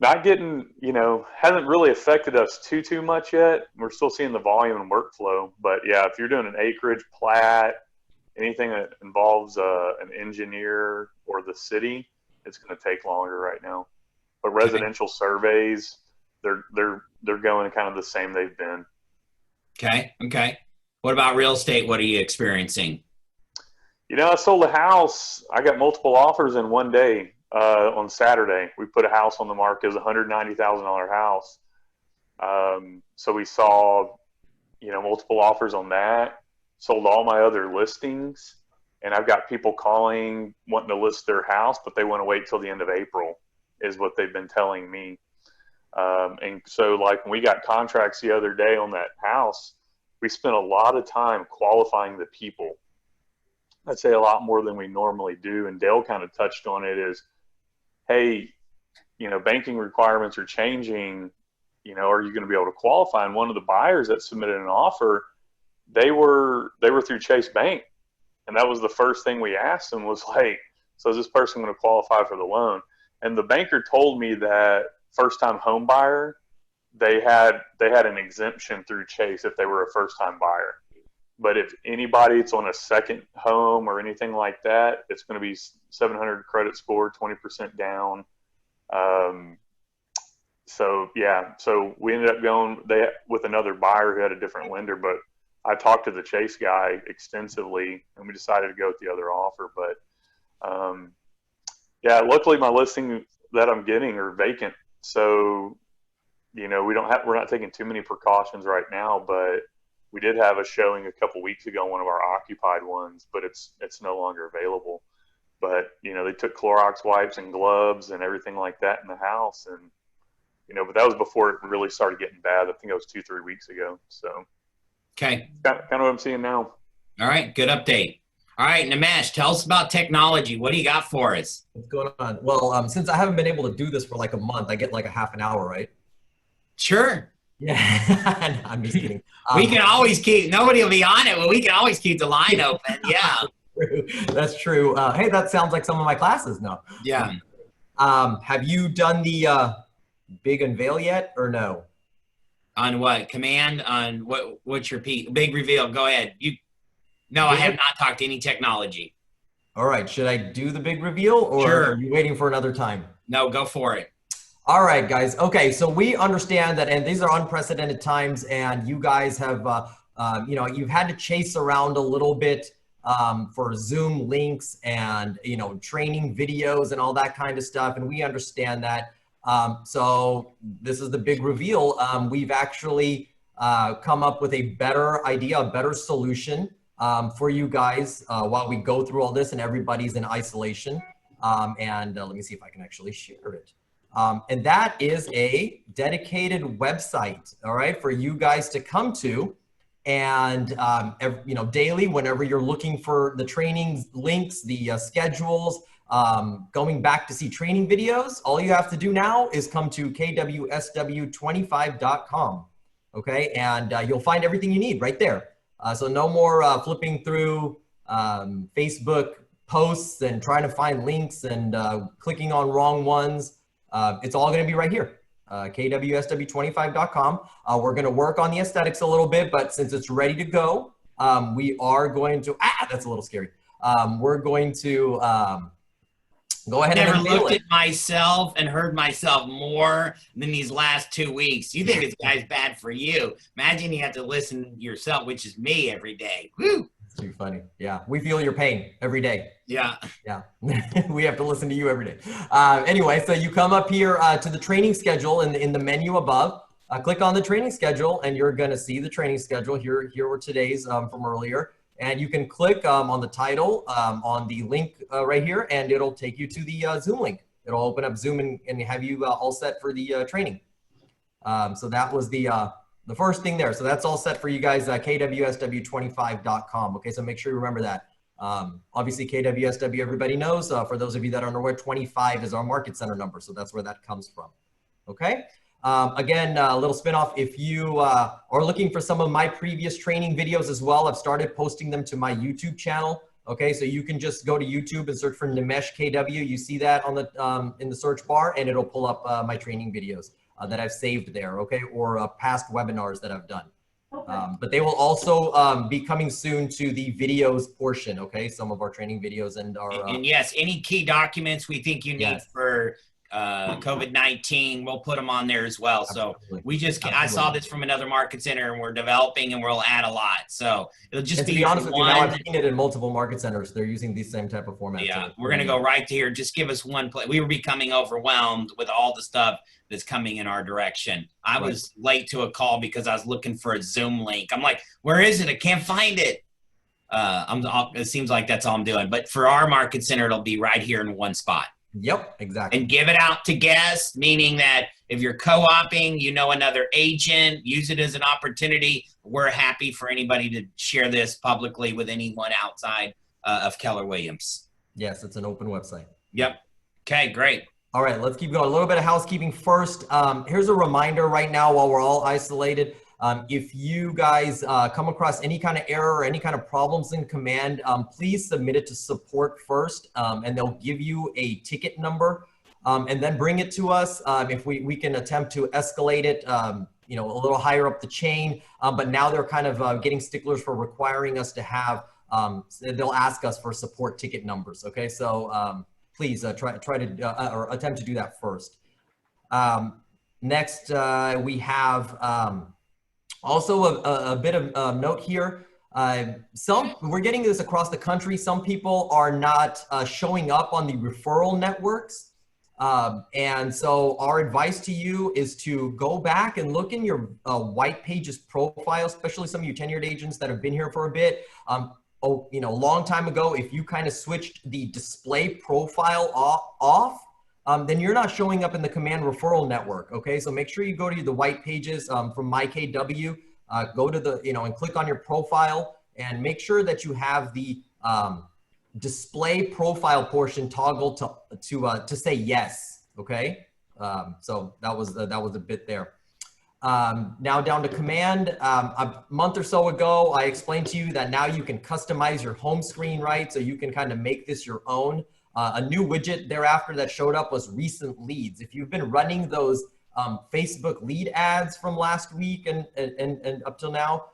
not getting, hasn't really affected us too much yet. We're still seeing the volume and workflow, but yeah, if you're doing an acreage plat, anything that involves an engineer or the city, it's going to take longer right now. But residential surveys, they're going kind of the same they've been. Okay. What about real estate? What are you experiencing? I sold a house. I got multiple offers in one day. On Saturday, we put a house on the market. It was a $190,000 house. So we saw, multiple offers on that. Sold all my other listings, and I've got people calling wanting to list their house, but they want to wait till the end of April, is what they've been telling me. And so, like, when we got contracts the other day on that house, we spent a lot of time qualifying the people. I'd say a lot more than we normally do. And Dale kind of touched on it is, hey, banking requirements are changing. Are you going to be able to qualify? And one of the buyers that submitted an offer, they were through Chase Bank. And that was the first thing we asked them was like, so is this person going to qualify for the loan? And the banker told me that first-time home buyer, they had an exemption through Chase if they were a first-time buyer. But if anybody's on a second home or anything like that, it's going to be 700 credit score, 20% down. So we ended up going with another buyer who had a different lender, but I talked to the Chase guy extensively, and we decided to go with the other offer. But luckily my listing that I'm getting are vacant, so we're not taking too many precautions right now. But we did have a showing a couple weeks ago on one of our occupied ones, but it's no longer available. But they took Clorox wipes and gloves and everything like that in the house, and but that was before it really started getting bad. I think it was 2-3 weeks ago. So. Okay. Kind of what I'm seeing now. All right. Good update. All right, Nimesh, tell us about technology. What do you got for us? What's going on? Well, since I haven't been able to do this for like a month, I get like a half an hour, right? Sure. Yeah, I'm just kidding. We can always keep, nobody will be on it, but we can always keep the line open. Yeah. That's true. Hey, that sounds like some of my classes now. Yeah. Have you done the big unveil yet or no? On what? Command? On what's your big reveal? Go ahead. No, I have not talked any technology. All right. Should I do the big reveal or Sure. are you waiting for another time? No, go for it. All right, guys. Okay, so we understand that, and these are unprecedented times, and you guys have, you've had to chase around a little bit for Zoom links and, training videos and all that kind of stuff, and we understand that. So this is the big reveal. We've actually come up with a better idea, a better solution for you guys while we go through all this and everybody's in isolation. And let me see if I can actually share it. And that is a dedicated website, all right, for you guys to come to. And, daily, whenever you're looking for the training links, the schedules, going back to see training videos, all you have to do now is come to kwsw25.com, okay? And you'll find everything you need right there. So no more flipping through Facebook posts and trying to find links and clicking on wrong ones. It's all going to be right here, kwsw25.com. We're going to work on the aesthetics a little bit, but since it's ready to go, we are going to, that's a little scary. We're going to go ahead and Never unveil looked it. at myself and heard myself more than these last 2 weeks. You think this guy's bad for you. Imagine you have to listen yourself, which is me every day. Woo! It's too funny. Yeah, we feel your pain every day. Yeah. Yeah, we have to listen to you every day. Anyway, so you come up here to the training schedule in the menu above. Click on the training schedule, and you're going to see the training schedule. Here were today's from earlier. And you can click on the title on the link right here, and it'll take you to the Zoom link. It'll open up Zoom and have you all set for the training. So that was the first thing there. So that's all set for you guys, kwsw25.com. Okay, so make sure you remember that. Obviously, KWSW, everybody knows. For those of you that aren't aware, 25 is our market center number. So that's where that comes from. Okay. Again, a little spinoff. If you are looking for some of my previous training videos as well, I've started posting them to my YouTube channel. Okay, so you can just go to YouTube and search for Nimesh KW. You see that on the in the search bar, and it'll pull up my training videos that I've saved there. Okay, or past webinars that I've done. But they will also be coming soon to the videos portion. Okay, some of our training videos and our and yes, any key documents we think you need Yes. for COVID-19, we'll put them on there as well. So Absolutely. we just, I saw this from another market center and we're developing and we'll add a lot. So it'll just And to be be honest with you, now I've one. seen it in multiple market centers. They're using the same type of format. Yeah, So we're going to go right to here. Just give us one place. We were becoming overwhelmed with all the stuff that's coming in our direction. I was late to a call because I was looking for a Zoom link. I'm like, where is it? I can't find it. It seems like that's all I'm doing. But for our market center, it'll be right here in one spot. Yep, exactly. And give it out to guests, meaning that if you're co-oping, you know another agent, use it as an opportunity. We're happy for anybody to share this publicly with anyone outside of Keller Williams. Yes, it's an open website. Yep. Okay, great. All right, let's keep going. A little bit of housekeeping first. Here's a reminder right now while we're all isolated. If you guys come across any kind of error or any kind of problems in Command, please submit it to support first, and they'll give you a ticket number, and then bring it to us. If we can attempt to escalate it, you know, a little higher up the chain, but now they're kind of getting sticklers for requiring us to have, they'll ask us for support ticket numbers. Okay, so please try to or attempt to do that first. Next, we have also a bit of note here. We're getting this across the country. Some people are not showing up on the referral networks. And so our advice to you is to go back and look in your White Pages profile, especially some of you tenured agents that have been here for a bit. You know, a long time ago, if you kind of switched the display profile off, then you're not showing up in the Command referral network. Okay, so make sure you go to the White Pages from MyKW, go to the, you know, and click on your profile and make sure that you have the display profile portion toggled to say yes. Okay, so that was a bit there. Now down to Command. A month or so ago, I explained to you that now you can customize your home screen, right? So you can kind of make this your own. A new widget thereafter that showed up was recent leads. If you've been running those Facebook lead ads from last week and up till now,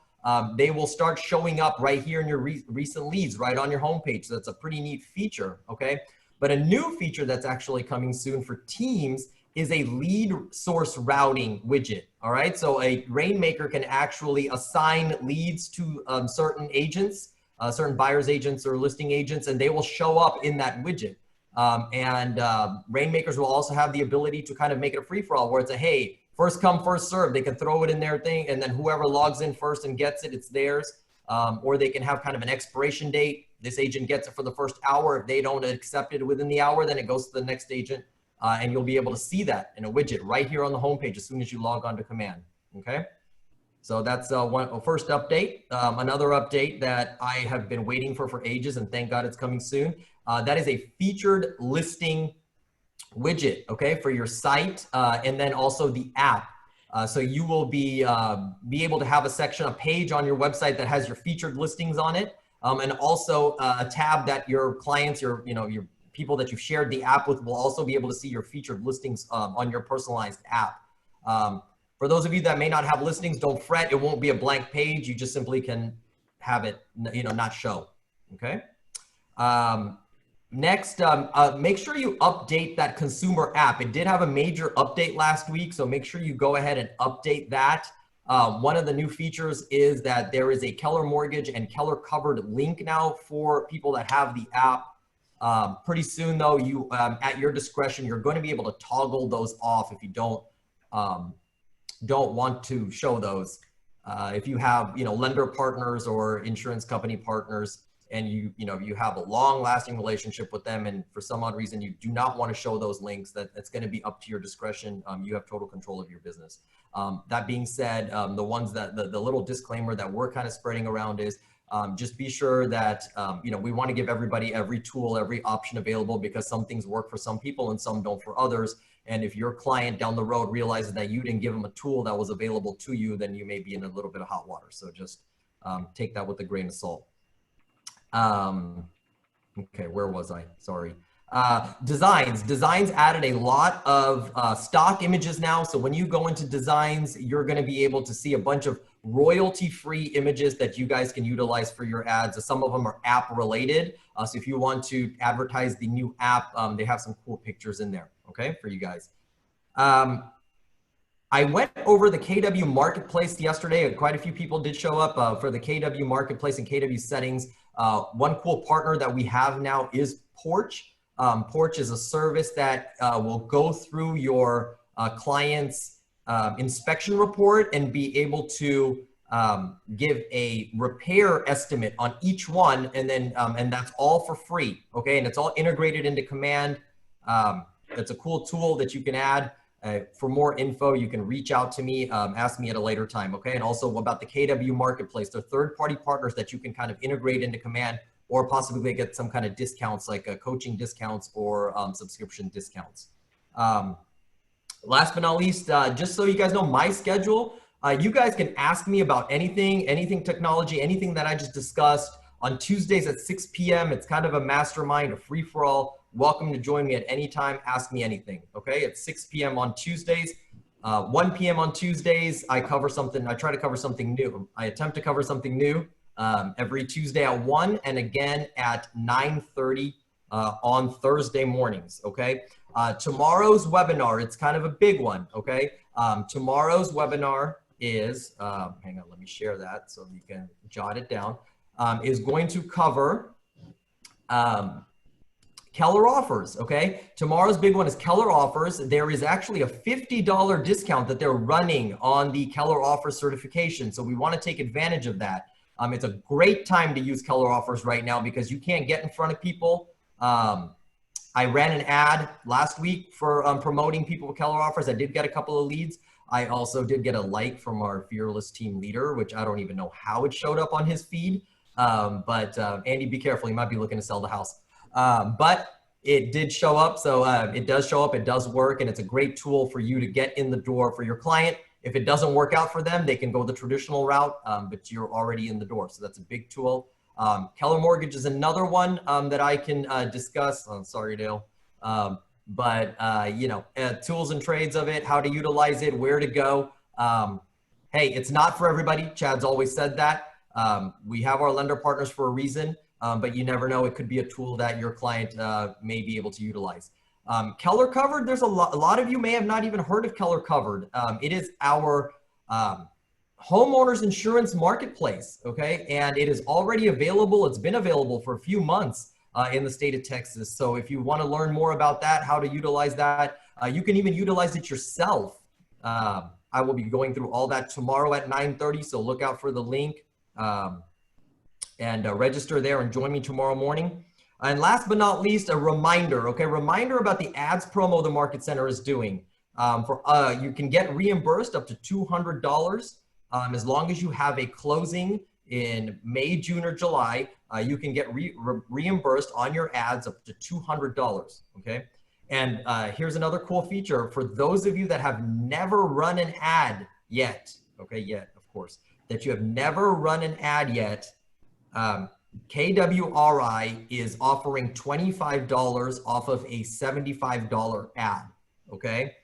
they will start showing up right here in your recent leads, right on your homepage. So that's a pretty neat feature, okay? But a new feature that's actually coming soon for teams is a lead source routing widget, all right? So a Rainmaker can actually assign leads to certain agents, certain buyer's agents or listing agents, and they will show up in that widget. Rainmakers will also have the ability to kind of make it a free-for-all where it's a, hey, first come, first serve. They can throw it in their thing, and then whoever logs in first and gets it, it's theirs. Or they can have kind of an expiration date. This agent gets it for the first hour. If they don't accept it within the hour, then it goes to the next agent. And you'll be able to see that in a widget right here on the homepage as soon as you log on to Command, okay? So that's a first update. Another update that I have been waiting for ages, and thank God it's coming soon. That is a featured listing widget, okay, for your site, and then also the app. So you will be able to have a section, a page on your website that has your featured listings on it, and also a tab that your clients, your people that you've shared the app with will also be able to see your featured listings on your personalized app. For those of you that may not have listings, don't fret. It won't be a blank page. You just simply can have it, not show. Okay. Next, make sure you update that consumer app. It did have a major update last week, so make sure you go ahead and update that. One of the new features is that there is a Keller Mortgage and Keller Covered link now for people that have the app. Pretty soon, though, you at your discretion, you're going to be able to toggle those off if you don't want to show those. If you have lender partners or insurance company partners, and you have a long-lasting relationship with them, and for some odd reason you do not want to show those links, that's going to be up to your discretion. You have total control of your business. That being said, the ones that the little disclaimer that we're kind of spreading around is Just be sure that, we want to give everybody every tool, every option available, because some things work for some people and some don't for others. And if your client down the road realizes that you didn't give them a tool that was available to you, then you may be in a little bit of hot water. So just take that with a grain of salt. Okay, where was I? Sorry. Designs added a lot of stock images now. So when you go into Designs, you're going to be able to see a bunch of royalty-free images that you guys can utilize for your ads. Some of them are app related. So if you want to advertise the new app, they have some cool pictures in there, okay, for you guys. I went over the KW Marketplace yesterday. Quite a few people did show up for the KW Marketplace and KW settings. One cool partner that we have now is Porch. Porch is a service that will go through your client's inspection report and be able to give a repair estimate on each one, and then and that's all for free, okay? And it's all integrated into Command. It's a cool tool that you can add. For more info, you can reach out to me, ask me at a later time, okay? And also about the KW Marketplace, they're third-party partners that you can kind of integrate into Command, or possibly get some kind of discounts like coaching discounts or subscription discounts. Last but not least, just so you guys know my schedule, you guys can ask me about anything technology, anything that I just discussed on Tuesdays at 6 p.m. It's kind of a mastermind, a free-for-all. Welcome to join me at any time. Ask me anything, okay? It's 6 p.m. on Tuesdays. 1 p.m. on Tuesdays, I try to cover something new. I attempt to cover something new every Tuesday at 1 and again at 9:30 on Thursday mornings, okay? Tomorrow's webinar, it's kind of a big one, okay? Tomorrow's webinar is, hang on, let me share that so you can jot it down, is going to cover Keller offers, okay? Tomorrow's big one is Keller offers. There is actually a $50 discount that they're running on the Keller offers certification. So we want to take advantage of that. It's a great time to use Keller offers right now because you can't get in front of people. I ran an ad last week for promoting people with Keller offers. I did get a couple of leads. I also did get a like from our fearless team leader, which I don't even know how it showed up on his feed. But Andy, be careful. He might be looking to sell the house. But it did show up. So it does show up. It does work. And it's a great tool for you to get in the door for your client. If it doesn't work out for them, they can go the traditional route, but you're already in the door. So that's a big tool. Keller Mortgage is another one that I can discuss. Oh, sorry, Dale. Tools and trades of it, how to utilize it, where to go. Hey, it's not for everybody. Chad's always said that. We have our lender partners for a reason, but you never know. It could be a tool that your client may be able to utilize. Keller Covered, there's a lot of you may have not even heard of Keller Covered. It is our homeowners insurance marketplace, okay? And it is already available. It's been available for a few months in the state of Texas. So if you want to learn more about that, how to utilize that, you can even utilize it yourself. I will be going through all that tomorrow at 9:30, so look out for the link and register there and join me tomorrow morning. And last but not least, a reminder, okay? Reminder about the ads promo the Market Center is doing. You can get reimbursed up to $200 as long as you have a closing in May, June, or July. You can get reimbursed on your ads up to $200, okay? And here's another cool feature for those of you that have never run an ad yet, okay, of course, that you have never run an ad yet. KWRI is offering $25 off of a $75 ad, okay,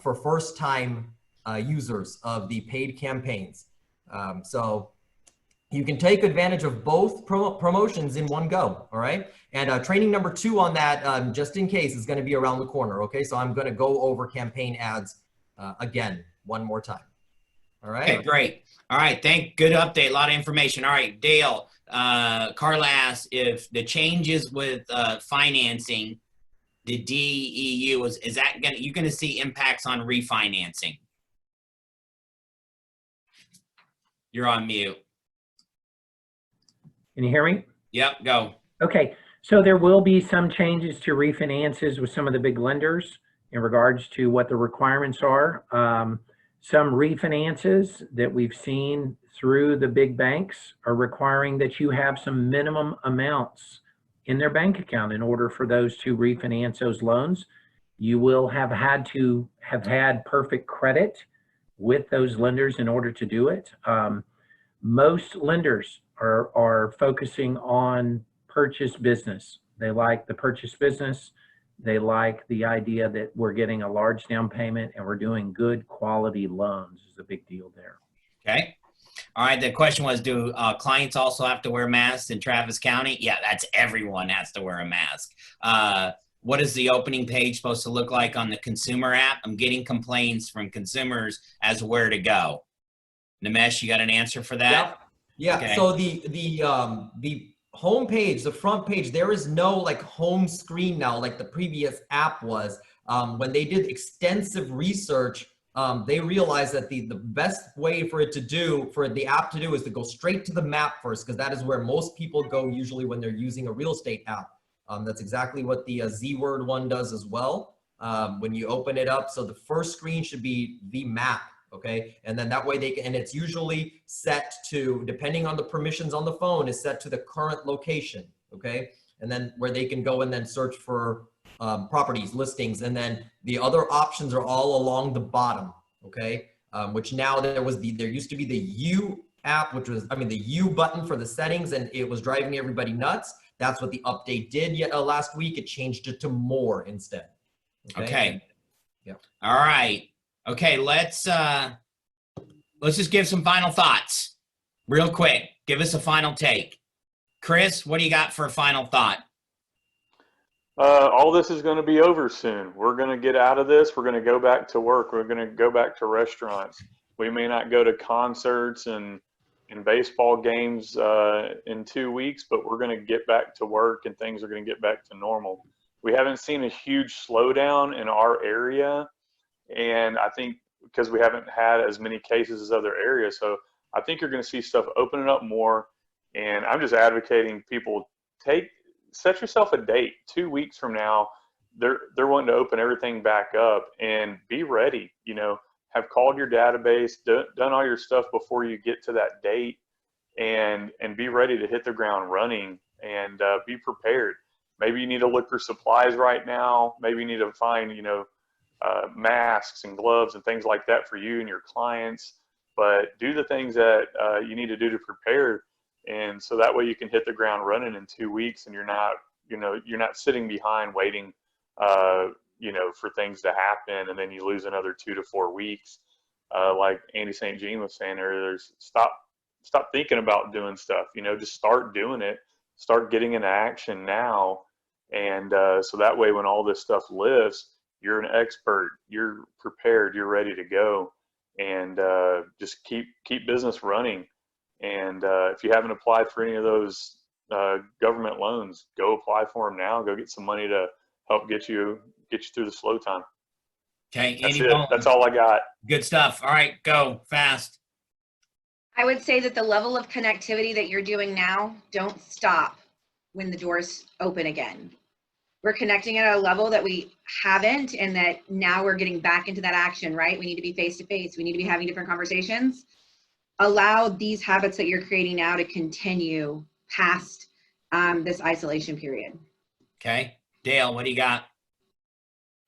for first-time users of the paid campaigns. So you can take advantage of both promotions in one go, all right? And training number 2 on that, just in case, is going to be around the corner, okay? So I'm going to go over campaign ads again one more time, all right? Okay, great. All right, good update, a lot of information. All right, Dale, Carla asked if the changes with financing, the DEU, is that you're going to see impacts on refinancing? You're on mute. Can you hear me? Yep, go. Okay, so there will be some changes to refinances with some of the big lenders in regards to what the requirements are. Some refinances that we've seen through the big banks are requiring that you have some minimum amounts in their bank account in order for those to refinance those loans. You will have had to have had perfect credit with those lenders in order to do it. Most lenders are focusing on purchase business. They like the purchase business. They like the idea that we're getting a large down payment and we're doing good quality loans is a big deal there. Okay. All right. The question was, do clients also have to wear masks in Travis County? Yeah, that's everyone has to wear a mask. What is the opening page supposed to look like on the consumer app? I'm getting complaints from consumers as to where to go. Nimesh, you got an answer for that? Yeah. Okay. So the home page, the front page, there is no like home screen now like the previous app was. When they did extensive research, they realized that the best way for the app to do is to go straight to the map first, because that is where most people go usually when they're using a real estate app. That's exactly what the Z-Word one does as well. When you open it up, so the first screen should be the map, okay? And then that way they can, and it's usually set to, depending on the permissions on the phone, is set to the current location, okay? And then where they can go and then search for properties, listings, and then the other options are all along the bottom, okay? Which now there used to be the U app, which was, the U button for the settings, and it was driving everybody nuts. That's what the update did last week. It changed it to more instead. Okay. Yeah. All right. Okay. Let's just give some final thoughts real quick. Give us a final take. Chris, what do you got for a final thought? All this is going to be over soon. We're going to get out of this. We're going to go back to work. We're going to go back to restaurants. We may not go to concerts and baseball games in 2 weeks, but we're going to get back to work and things are going to get back to normal. We haven't seen a huge slowdown in our area, and I think because we haven't had as many cases as other areas, so I think you're going to see stuff opening up more. And I'm just advocating people set yourself a date. 2 weeks from now, they're wanting to open everything back up, and be ready. Have called your database, done all your stuff before you get to that date, and be ready to hit the ground running, and be prepared. Maybe you need to look for supplies right now. Maybe you need to find, masks and gloves and things like that for you and your clients. But do the things that you need to do to prepare, and so that way you can hit the ground running in 2 weeks, and you're not sitting behind waiting for things to happen, and then you lose another 2 to 4 weeks. Like Andy St. Jean was saying earlier, stop thinking about doing stuff, just start doing it, start getting into action now. And so that way, when all this stuff lifts, you're an expert, you're prepared, you're ready to go, and just keep business running. And if you haven't applied for any of those government loans, go apply for them now. Go get some money to help get you through the slow time. Okay. That's it. That's all I got. Good stuff. All right, go fast. I would say that the level of connectivity that you're doing now, don't stop when the doors open again. We're connecting at a level that we haven't, and that now we're getting back into that action, right? We need to be face to face. We need to be having different conversations. Allow these habits that you're creating now to continue past this isolation period. Okay. Dale, what do you got?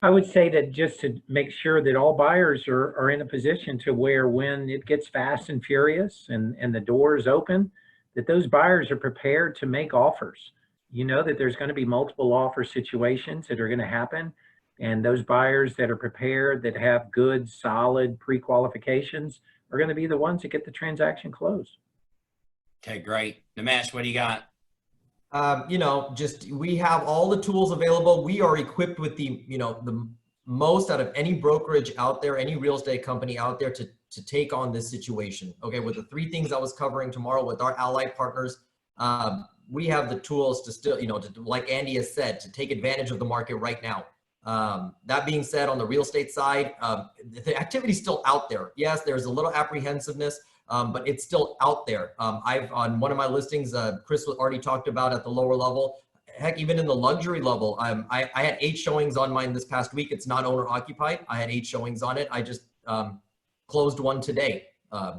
I would say that just to make sure that all buyers are in a position to where when it gets fast and furious and the doors open, that those buyers are prepared to make offers. That there's going to be multiple offer situations that are going to happen. And those buyers that are prepared, that have good, solid pre-qualifications, are going to be the ones that get the transaction closed. Okay, great. Nimesh, what do you got? We have all the tools available. We are equipped with the most out of any brokerage out there, any real estate company out there to take on this situation. Okay, with the 3 things I was covering tomorrow with our allied partners, we have the tools to still, like Andy has said, to take advantage of the market right now. That being said, on the real estate side, the activity is still out there. Yes, there's a little apprehensiveness, but it's still out there. On one of my listings, Chris already talked about at the lower level. Heck, even in the luxury level, I had 8 showings on mine this past week. It's not owner occupied. I had 8 showings on it. I just closed one today.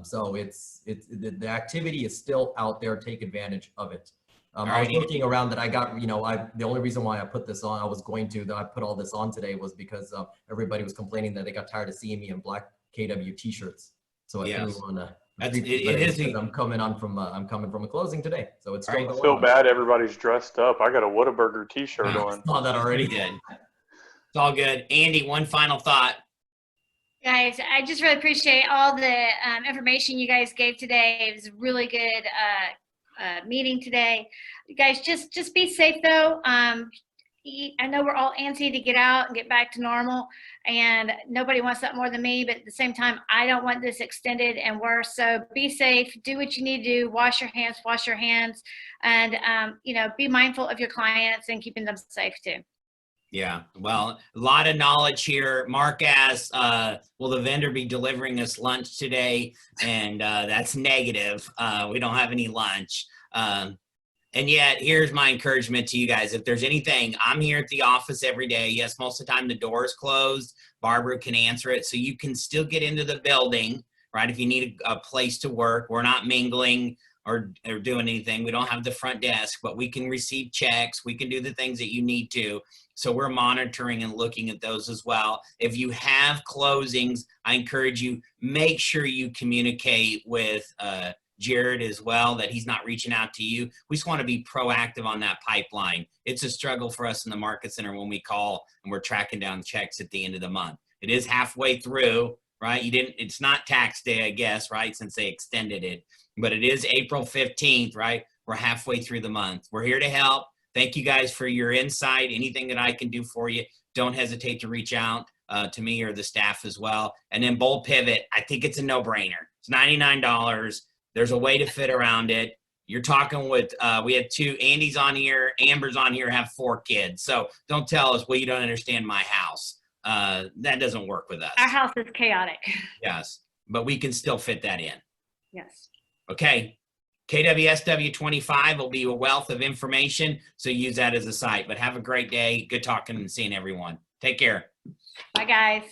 So the activity is still out there. Take advantage of it. I was Alrighty. looking around that I got, the only reason why I put this on, that I put all this on today was because everybody was complaining that they got tired of seeing me in black KW t-shirts. So I Yes. threw on a That's- retweet, it but is because a- I'm coming from a closing today. So it's still Alright. I going feel on. bad everybody's dressed up. I got a Whataburger t-shirt Wow. on. Saw that Pretty already. good. It's all good. Andy, one final thought. Guys, I just really appreciate all the information you guys gave today. It was a really good meeting today. You guys, just be safe though. I know we're all antsy to get out and get back to normal, and nobody wants that more than me, but at the same time, I don't want this extended and worse. So be safe, do what you need to do, wash your hands, and be mindful of your clients and keeping them safe too. Yeah, well, a lot of knowledge here. Mark asks, will the vendor be delivering us lunch today? And that's negative. We don't have any lunch. And yet, here's my encouragement to you guys. If there's anything, I'm here at the office every day. Yes, most of the time the door is closed. Barbara can answer it. So you can still get into the building, right? If you need a place to work, we're not mingling or doing anything. We don't have the front desk, but we can receive checks. We can do the things that you need to. So we're monitoring and looking at those as well. If you have closings, I encourage you, make sure you communicate with Jared as well, that he's not reaching out to you. We just want to be proactive on that pipeline. It's a struggle for us in the market center when we call and we're tracking down checks at the end of the month. It is halfway through, right? It's not tax day, I guess, right? Since they extended it, but it is April 15th, right? We're halfway through the month. We're here to help. Thank you guys for your insight. Anything that I can do for you, don't hesitate to reach out to me or the staff as well. And then Bold Pivot, I think it's a no-brainer. It's $99. There's a way to fit around it. You're talking with, we had two, Andy's on here, Amber's on here, have 4 kids. So don't tell us, well, you don't understand my house. That doesn't work with us. Our house is chaotic. Yes, but we can still fit that in. Yes. Okay. KWSW 25 will be a wealth of information, so use that as a site. But have a great day. Good talking and seeing everyone. Take care. Bye, guys.